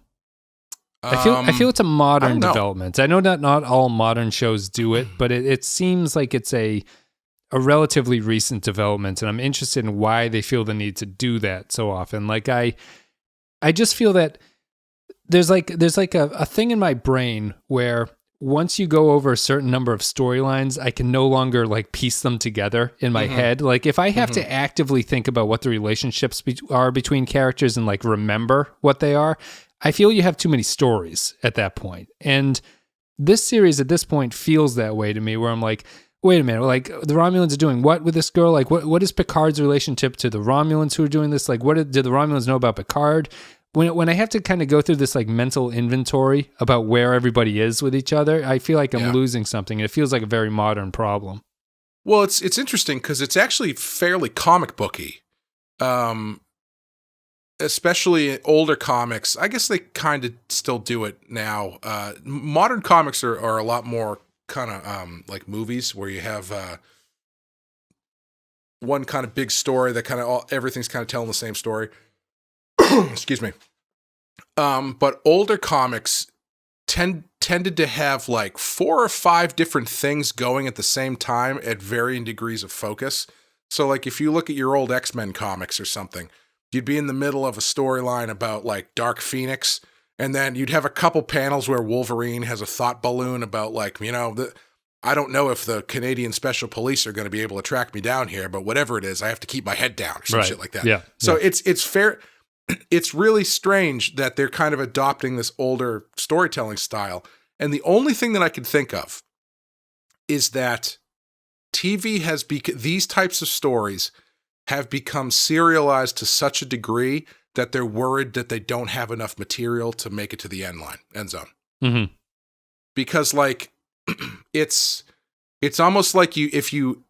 I feel it's a modern development. I know that not all modern shows do it, but it seems like it's a relatively recent development, and I'm interested in why they feel the need to do that so often. Like I just feel that there's like a thing in my brain where once you go over a certain number of storylines, I can no longer like piece them together in my head. Like if I have to actively think about what the relationships are between characters and like remember what they are, I feel you have too many stories at that point. And this series at this point feels that way to me, where I'm like, wait a minute, like the Romulans are doing what with this girl? Like what is Picard's relationship to the Romulans who are doing this? Like did the Romulans know about Picard? When I have to kind of go through this like mental inventory about where everybody is with each other, I feel like I'm losing something. It feels like a very modern problem. Well, it's interesting because it's actually fairly comic booky, especially older comics. I guess they kind of still do it now. Modern comics are a lot more kind of like movies where you have one kind of big story that kind of everything's kind of telling the same story. Excuse me. But older comics tended to have like 4 or 5 different things going at the same time at varying degrees of focus. So like if you look at your old X-Men comics or something, you'd be in the middle of a storyline about like Dark Phoenix, and then you'd have a couple panels where Wolverine has a thought balloon about like, I don't know if the Canadian Special Police are going to be able to track me down here, but whatever it is, I have to keep my head down or some shit like that. Yeah. So it's fair. It's really strange that they're kind of adopting this older storytelling style. And the only thing that I can think of is that TV has these types of stories have become serialized to such a degree that they're worried that they don't have enough material to make it to the end zone. Mm-hmm. Because like it's almost like if you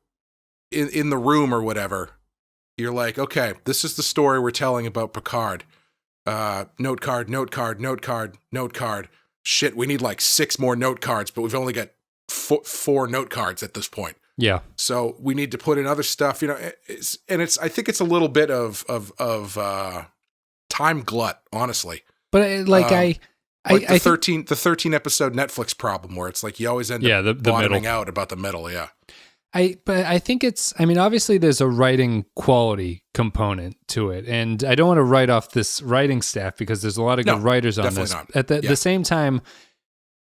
in the room or whatever, you're like, okay, this is the story we're telling about Picard. Note card, note card, note card, note card. Shit, we need like 6 more note cards, but we've only got 4 note cards at this point. Yeah. So we need to put in other stuff, you know, I think it's a little bit of time glut, honestly. But like the 13 episode Netflix problem where it's like you always end up the bottoming middle. out about the middle. Yeah. But I think obviously there's a writing quality component to it. And I don't want to write off this writing staff because there's a lot of good writers on this. Not. At the same time,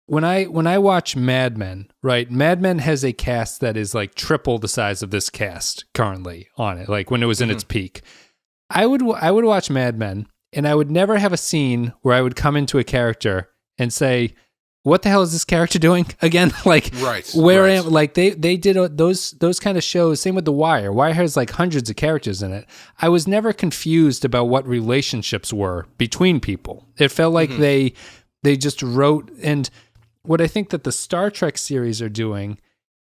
when I watch Mad Men, right? Mad Men has a cast that is like triple the size of this cast currently on it, like when it was in its peak. I would watch Mad Men and I would never have a scene where I would come into a character and say, what the hell is this character doing again? Like, they did those kind of shows. Same with The Wire. Wire has like hundreds of characters in it. I was never confused about what relationships were between people. It felt like they just wrote. And what I think that the Star Trek series are doing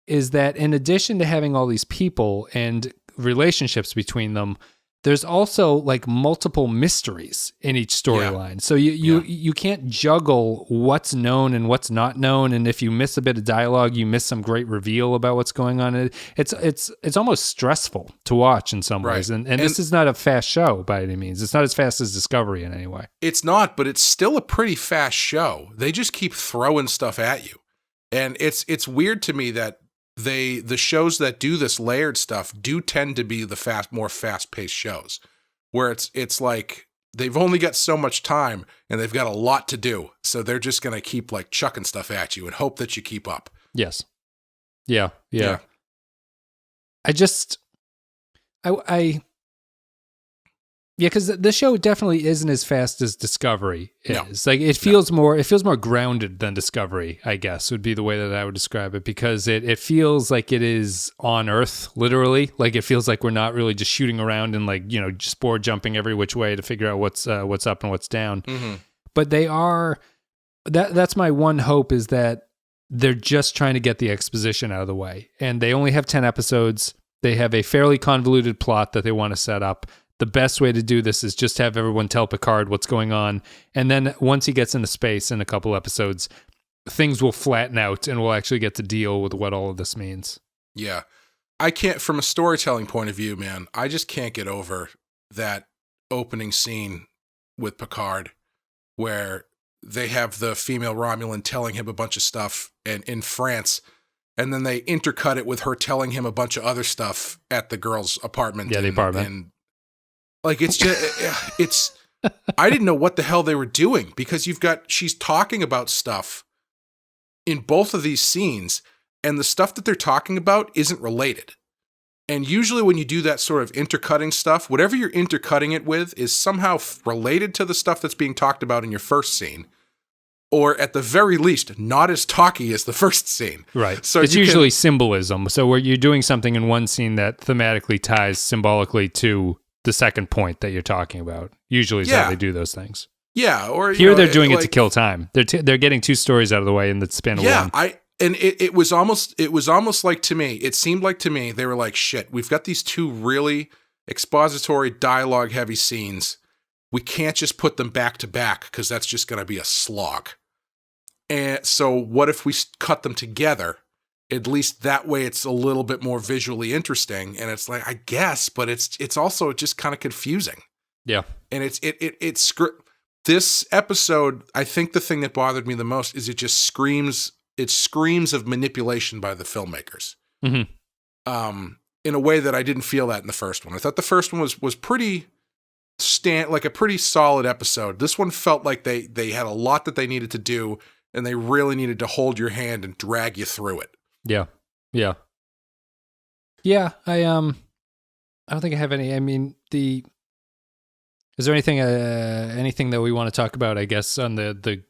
is that in addition to having all these people and relationships between them, there's also like multiple mysteries in each storyline. Yeah. So you can't juggle what's known and what's not known. And if you miss a bit of dialogue, you miss some great reveal about what's going on. It's almost stressful to watch in some ways. And this is not a fast show by any means. It's not as fast as Discovery in any way. It's not, but it's still a pretty fast show. They just keep throwing stuff at you. And it's weird to me that the shows that do this layered stuff do tend to be the more fast-paced shows where it's like they've only got so much time and they've got a lot to do. So they're just going to keep like chucking stuff at you and hope that you keep up. Yes. Yeah. Because the show definitely isn't as fast as Discovery is. No. Like it feels more grounded than Discovery, I guess, would be the way that I would describe it, because it feels like it is on Earth, literally. Like it feels like we're not really just shooting around and like, you know, spore jumping every which way to figure out what's up and what's down. Mm-hmm. But they are that's my one hope, is that they're just trying to get the exposition out of the way. And they only have 10 episodes. They have a fairly convoluted plot that they want to set up. The best way to do this is just have everyone tell Picard what's going on. And then once he gets into space in a couple episodes, things will flatten out and we'll actually get to deal with what all of this means. Yeah. I can't, from a storytelling point of view, man, I just can't get over that opening scene with Picard where they have the female Romulan telling him a bunch of stuff and in France, and then they intercut it with her telling him a bunch of other stuff at the girl's apartment. Yeah, the apartment. And like, it's just, I didn't know what the hell they were doing, because she's talking about stuff in both of these scenes, and the stuff that they're talking about isn't related. And usually when you do that sort of intercutting stuff, whatever you're intercutting it with is somehow related to the stuff that's being talked about in your first scene, or at the very least, not as talky as the first scene. Right. So it's usually symbolism. So where you're doing something in one scene that thematically ties symbolically to the second point that you're talking about. Usually is how they do those things. Yeah. Or here they're doing it to kill time. They're getting two stories out of the way in the span of one. And it was almost like, to me, it seemed like to me, they were like, shit, we've got these two really expository dialogue heavy scenes. We can't just put them back to back because that's just going to be a slog. And so what if we cut them together? At least that way it's a little bit more visually interesting. And it's like, I guess, but it's also just kind of confusing. Yeah. And it's this episode, I think the thing that bothered me the most is it screams of manipulation by the filmmakers. Mm-hmm. In a way that I didn't feel that in the first one. I thought the first one was pretty like a pretty solid episode. This one felt like they had a lot that they needed to do, and they really needed to hold your hand and drag you through it. Yeah. Yeah. Yeah. I don't think I have any. I mean, is there anything that we want to talk about, I guess, on the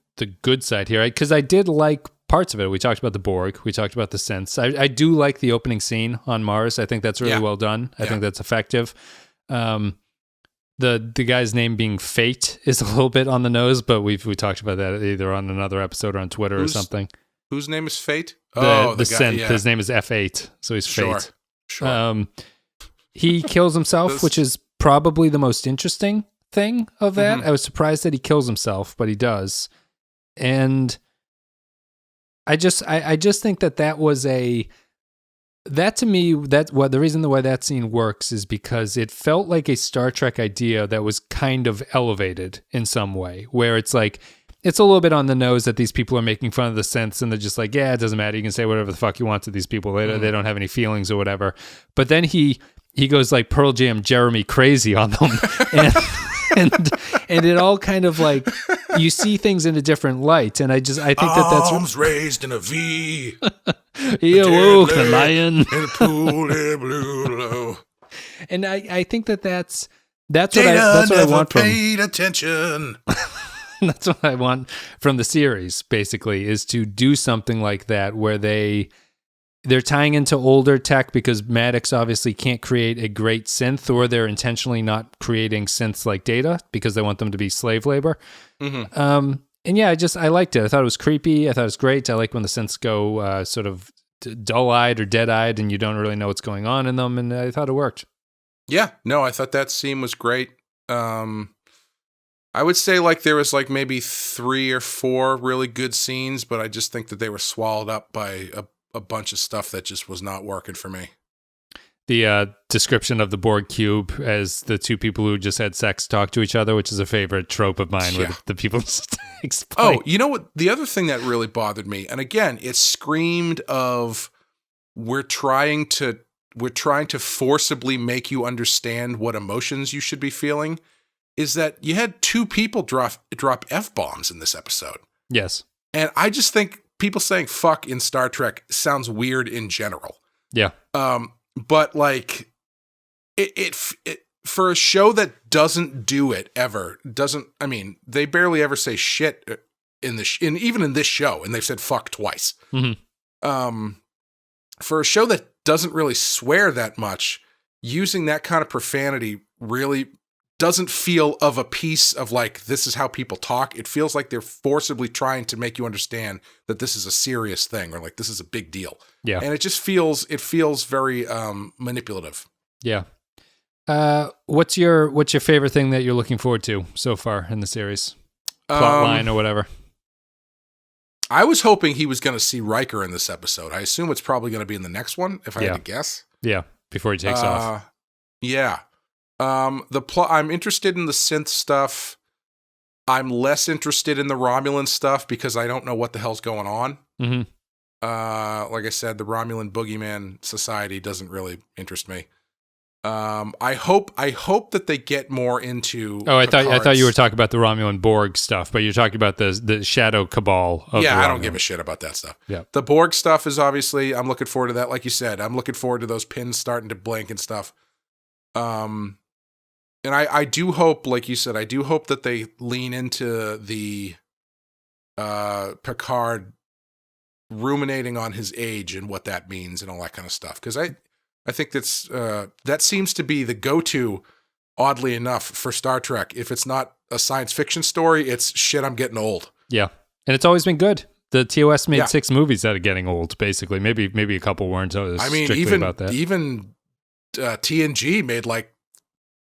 good side here? Because I did like parts of it. We talked about the Borg. We talked about the synths. I do like the opening scene on Mars. I think that's really well done. I think that's effective. The guy's name being Fate is a little bit on the nose, but we talked about that either on another episode or on Twitter or something. Whose name is Fate? The synth. His name is F8, so he's Fate. Sure. He kills himself, which is probably the most interesting thing of that. Mm-hmm. I was surprised that he kills himself, but he does. And I just think that was a that to me, the reason why that scene works is because it felt like a Star Trek idea that was kind of elevated in some way, where it's like, it's a little bit on the nose that these people are making fun of the synths and they're just like, yeah, it doesn't matter. You can say whatever the fuck you want to these people. They don't have any feelings or whatever. But then he goes like Pearl Jam Jeremy crazy on them. and it all kind of like, you see things in a different light. And I think that's arms raised in a V. He awoke the lion in the pool of blue. And I think that's what I want from. Paid attention. That's what I want from the series. Basically, is to do something like that where they're tying into older tech because Maddox obviously can't create a great synth, or they're intentionally not creating synths like Data because they want them to be slave labor. Mm-hmm. And yeah, I liked it. I thought it was creepy. I thought it was great. I like when the synths go sort of dull-eyed or dead-eyed and you don't really know what's going on in them, and I thought it worked. Yeah, no, I thought that scene was great. I would say like there was like maybe 3 or 4 really good scenes, but I just think that they were swallowed up by a bunch of stuff that just was not working for me. The description of the Borg cube as the two people who just had sex talk to each other, which is a favorite trope of mine, where the people just explain. Oh, you know what? The other thing that really bothered me, and again, it screamed of we're trying to forcibly make you understand what emotions you should be feeling, is that you had 2 people drop F-bombs in this episode. Yes. And I just think people saying fuck in Star Trek sounds weird in general. Yeah. But like it for a show that doesn't do it ever, I mean, they barely ever say shit even in this show, and they've said fuck twice. Mm-hmm. For a show that doesn't really swear that much, using that kind of profanity really doesn't feel of a piece of like, this is how people talk. It feels like they're forcibly trying to make you understand that this is a serious thing, or like this is a big deal. Yeah. And it just feels very manipulative. Yeah. What's your favorite thing that you're looking forward to so far in the series? Plot line or whatever. I was hoping he was going to see Riker in this episode. I assume it's probably going to be in the next one, if I had to guess. Yeah, before he takes off. Yeah. The plot. I'm interested in the synth stuff. I'm less interested in the Romulan stuff because I don't know what the hell's going on. Mm-hmm. Like I said, the Romulan Boogeyman Society doesn't really interest me. I hope that they get more into. Oh, I thought you were talking about the Romulan Borg stuff, but you're talking about the Shadow Cabal. Yeah, I don't give a shit about that stuff. Yeah, the Borg stuff is obviously. I'm looking forward to that. Like you said, I'm looking forward to those pins starting to blink and stuff. And I do hope, like you said, I do hope that they lean into the Picard ruminating on his age and what that means and all that kind of stuff. Because I think that seems to be the go-to, oddly enough, for Star Trek. If it's not a science fiction story, it's shit, I'm getting old. Yeah. And it's always been good. The TOS made 6 movies that are getting old, basically. Maybe a couple weren't strictly about that. Even TNG made like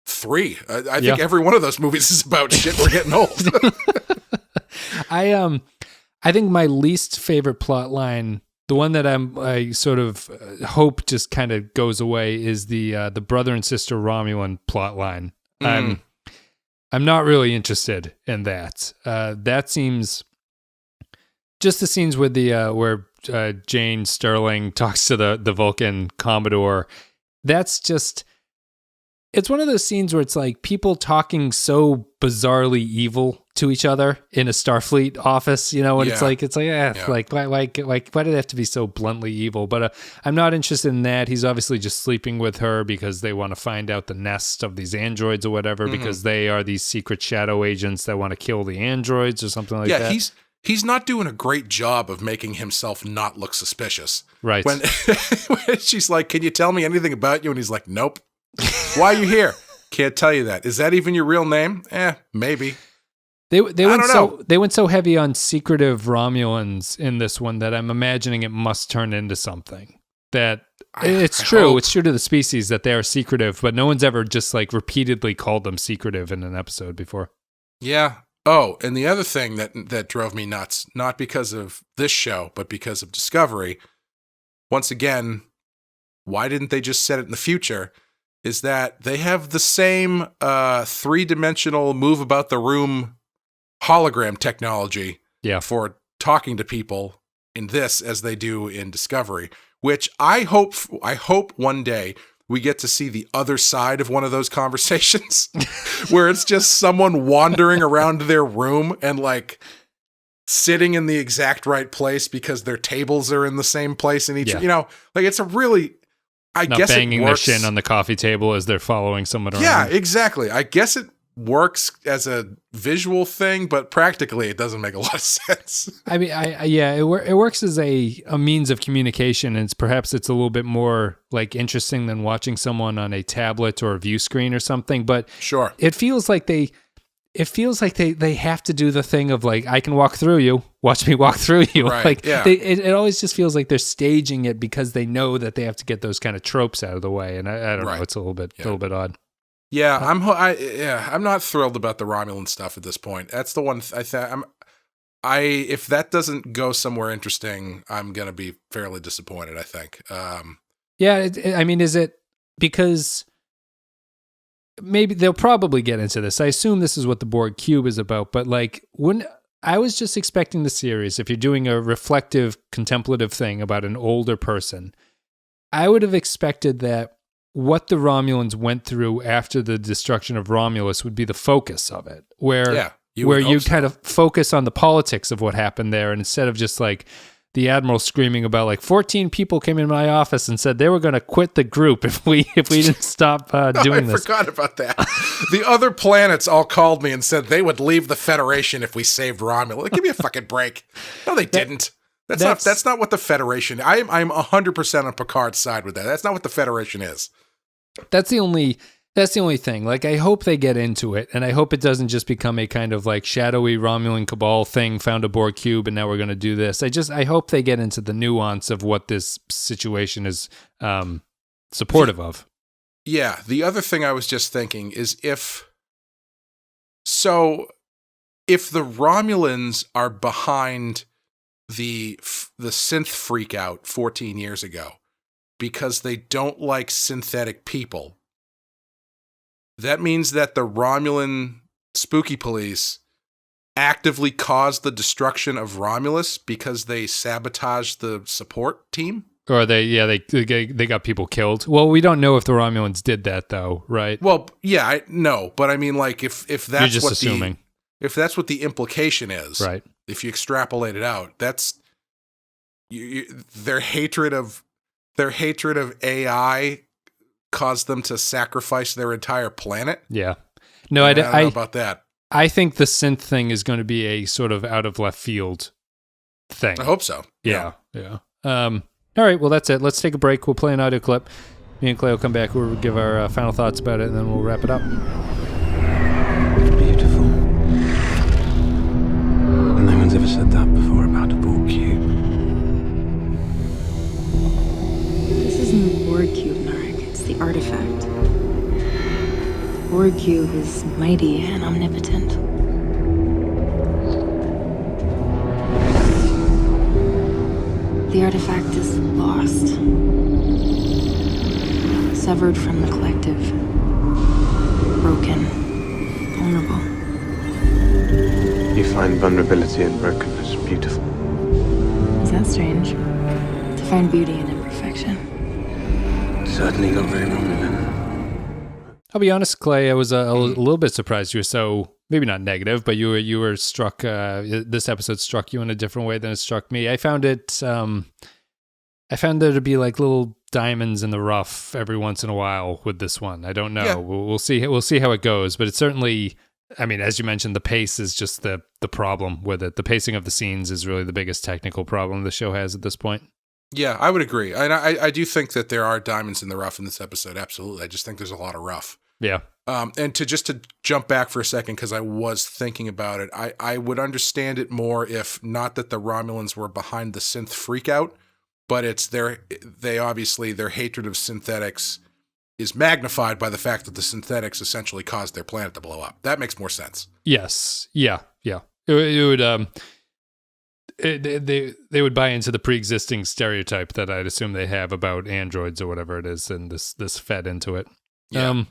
3. I think every one of those movies is about shit, we're getting old. I think my least favorite plot line, the one that I sort of hope just kind of goes away, is the brother and sister Romulan plot line. I'm not really interested in that. That seems just the scenes with the where Jane Sterling talks to the Vulcan Commodore. That's just. It's one of those scenes where it's like people talking so bizarrely evil to each other in a Starfleet office, you know, and it's like like why do they have to be so bluntly evil? But I'm not interested in that. He's obviously just sleeping with her because they want to find out the nest of these androids or whatever, because they are these secret shadow agents that want to kill the androids or something like that. Yeah, he's not doing a great job of making himself not look suspicious. Right. When she's like, "Can you tell me anything about you?" And he's like, "Nope." Why are you here? Can't tell you that. Is that even your real name? Maybe. They went so heavy on secretive Romulans in this one that I'm imagining it must turn into something. It's true to the species that they are secretive, but no one's ever just like repeatedly called them secretive in an episode before. Yeah. Oh, and the other thing that drove me nuts, not because of this show, but because of Discovery, once again, why didn't they just set it in the future, is that they have the same 3-dimensional move about the room hologram technology for talking to people in this as they do in Discovery, which I hope one day we get to see the other side of one of those conversations where it's just someone wandering around their room and like sitting in the exact right place because their tables are in the same place in each, like it's a really, I Not guess banging it works. their shin on the coffee table as they're following someone around. Yeah, exactly. I guess it works as a visual thing, but practically it doesn't make a lot of sense. I mean, it works as a means of communication, and perhaps it's a little bit more like interesting than watching someone on a tablet or a view screen or something. But sure, it feels like they have to do the thing of like, I can walk through you, watch me walk through you. Right, like yeah. It always just feels like they're staging it because they know that they have to get those kind of tropes out of the way, and I don't know, it's a little bit odd. Yeah, I'm not thrilled about the Romulan stuff at this point. That's the one if that doesn't go somewhere interesting, I'm gonna be fairly disappointed, I think. I mean, is it because maybe they'll probably get into this? I assume this is what the Borg Cube is about, but like, I was just expecting the series, if you're doing a reflective, contemplative thing about an older person, I would have expected that what the Romulans went through after the destruction of Romulus would be the focus of it, where you kind of focus on the politics of what happened there, and instead of just like the Admiral screaming about like 14 people came in my office and said they were going to quit the group if we didn't stop doing this. I forgot about that. The other planets all called me and said they would leave the Federation if we saved Romulus. Like, give me a fucking break. No, they didn't. That's not what the Federation. I'm 100% on Picard's side with that. That's not what the Federation is. That's the only thing. Like, I hope they get into it, and I hope it doesn't just become a kind of like shadowy Romulan cabal thing, found a Borg cube, and now we're going to do this. I hope they get into the nuance of what this situation is supportive of. Yeah. The other thing I was just thinking is if the Romulans are behind the synth freak out 14 years ago because they don't like synthetic people, that means that the Romulan spooky police actively caused the destruction of Romulus because they sabotaged the support team? Or they got people killed. Well, we don't know if the Romulans did that though, right? Well, yeah, I know, but I mean, like, if that's You're just assuming. If that's what the implication is, right? If you extrapolate it out, that's their hatred of AI caused them to sacrifice their entire planet. Yeah, no, I don't know about that. I think the synth thing is going to be a sort of out of left field thing. I hope so. Yeah. All right, well, that's it. Let's take a break. We'll play an audio clip. Me and Clay will come back. We'll give our final thoughts about it, and then we'll wrap it up. Beautiful. No one's ever said that before about a Borg cube. This isn't a Borg cube, Narek. It's the artifact. The Borg cube is mighty and omnipotent. The artifact is lost. Severed from the collective. Broken. Vulnerable. You find vulnerability and brokenness beautiful. Is that strange? To find beauty in imperfection. Certainly not very Romulan. I'll be honest, Clay, I was a little bit surprised you were so, maybe not negative, but you were struck, this episode struck you in a different way than it struck me. I found there to be like little diamonds in the rough every once in a while with this one. I don't know. Yeah. We'll see how it goes, but it's certainly, I mean, as you mentioned, the pace is just the problem with it. The pacing of the scenes is really the biggest technical problem the show has at this point. Yeah, I would agree. I do think that there are diamonds in the rough in this episode. Absolutely. I just think there's a lot of rough. Yeah. And to jump back for a second, because I was thinking about it, I would understand it more if not that the Romulans were behind the synth freakout, but it's their hatred of synthetics is magnified by the fact that the synthetics essentially caused their planet to blow up. That makes more sense. Yes. Yeah. It would. they would buy into the pre-existing stereotype that I'd assume they have about androids or whatever it is, and this fed into it. Yeah.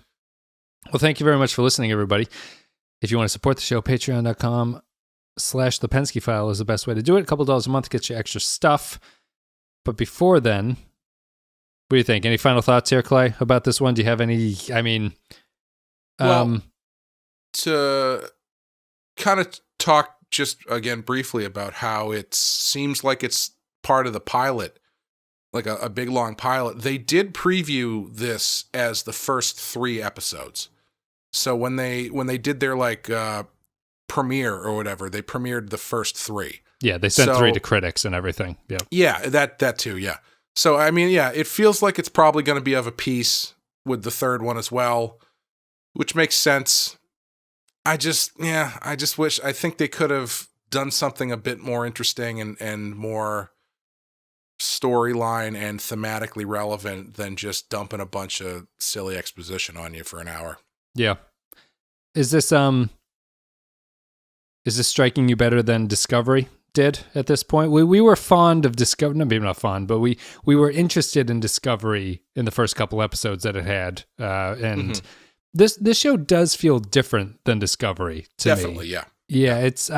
Well, thank you very much for listening, everybody. If you want to support the show, patreon.com/The Pensky File is the best way to do it. A couple $1 a month gets you extra stuff. But before then, what do you think? Any final thoughts here, Clay, about this one? Do you have any? I mean, to kind of talk just again briefly about how it seems like it's part of the pilot, like a big long pilot. They did preview this as the first 3 episodes. So when they did their like premiere or whatever, they premiered the first 3. Yeah, they sent 3 to critics and everything. Yeah. Yeah, that too, yeah. So I mean, yeah, it feels like it's probably going to be of a piece with the 3rd one as well, which makes sense. I just wish, I think they could have done something a bit more interesting and more storyline and thematically relevant than just dumping a bunch of silly exposition on you for an hour. Yeah. Is this striking you better than Discovery did at this point? We were fond of Discovery, no, maybe not fond, but we were interested in Discovery in the first couple episodes that it had, and this show does feel different than Discovery to me. Definitely, yeah. Yeah, it's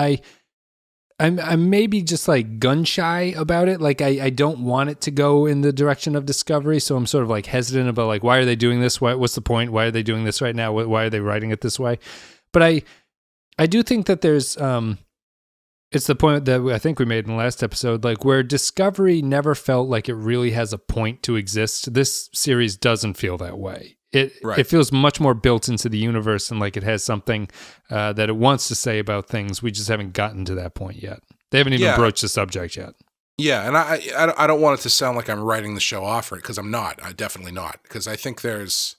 I'm maybe just like gun shy about it. Like I don't want it to go in the direction of Discovery, so I'm sort of like hesitant about like, why are they doing this? What's the point? Why are they doing this right now? Why are they writing it this way? But I do think that there's it's the point that I think we made in the last episode, like where Discovery never felt like it really has a point to exist. This series doesn't feel that way. It feels much more built into the universe and like it has something that it wants to say about things. We just haven't gotten to that point yet. They haven't even broached the subject yet. Yeah, and I don't want it to sound like I'm writing the show off for it, because I'm not. I'm definitely not, because I think there's,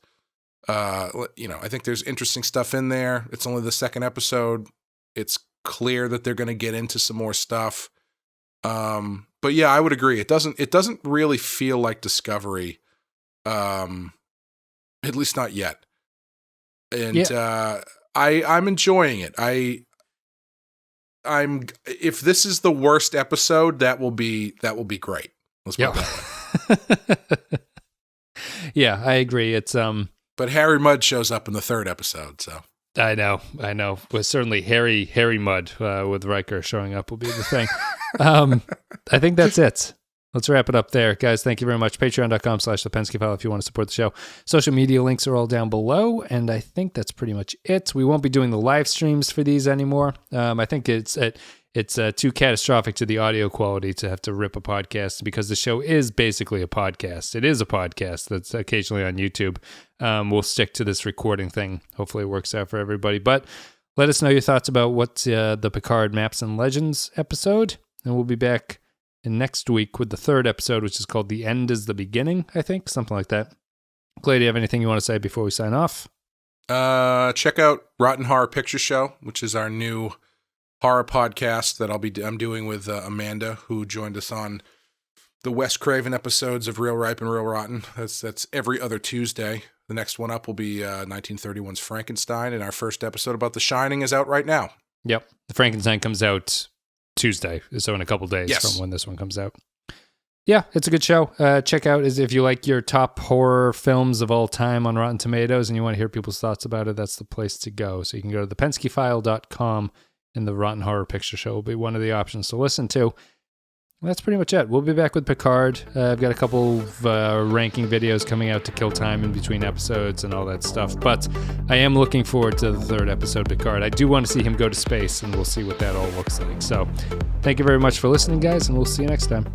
I think there's interesting stuff in there. It's only the 2nd episode. It's clear that they're going to get into some more stuff. But yeah, I would agree. It doesn't really feel like Discovery, at least not yet. And I'm enjoying it. If this is the worst episode, that will be great. Let's put it that way. Yeah, I agree. It's but Harry Mudd shows up in the 3rd episode, so I know. Well, certainly Harry Mudd with Riker showing up will be the thing. I think that's it. Let's wrap it up there. Guys, thank you very much. Patreon.com/The Pensky File if you want to support the show. Social media links are all down below, and I think that's pretty much it. We won't be doing the live streams for these anymore. I think it's too catastrophic to the audio quality to have to rip a podcast, because the show is basically a podcast. It is a podcast that's occasionally on YouTube. We'll stick to this recording thing. Hopefully it works out for everybody. But let us know your thoughts about what's the Picard Maps and Legends episode, and we'll be back next week with the 3rd episode, which is called The End is the Beginning, I think, something like that. Clay, do you have anything you want to say before we sign off? Check out Rotten Horror Picture Show, which is our new horror podcast that I'm doing with Amanda, who joined us on the Wes Craven episodes of Real Ripe and Real Rotten. That's every other Tuesday. The next one up will be 1931's Frankenstein, and our first episode about The Shining is out right now. Yep, the Frankenstein comes out Tuesday, so in a couple days from when this one comes out. Yeah, it's a good show. Check out if you like your top horror films of all time on Rotten Tomatoes and you want to hear people's thoughts about it, that's the place to go. So you can go to thepenskyfile.com, and the Rotten Horror Picture Show will be one of the options to listen to. That's pretty much it. We'll be back with Picard. I've got a couple of ranking videos coming out to kill time in between episodes and all that stuff. But I am looking forward to the 3rd episode, Picard. I do want to see him go to space, and we'll see what that all looks like. So thank you very much for listening, guys, and we'll see you next time.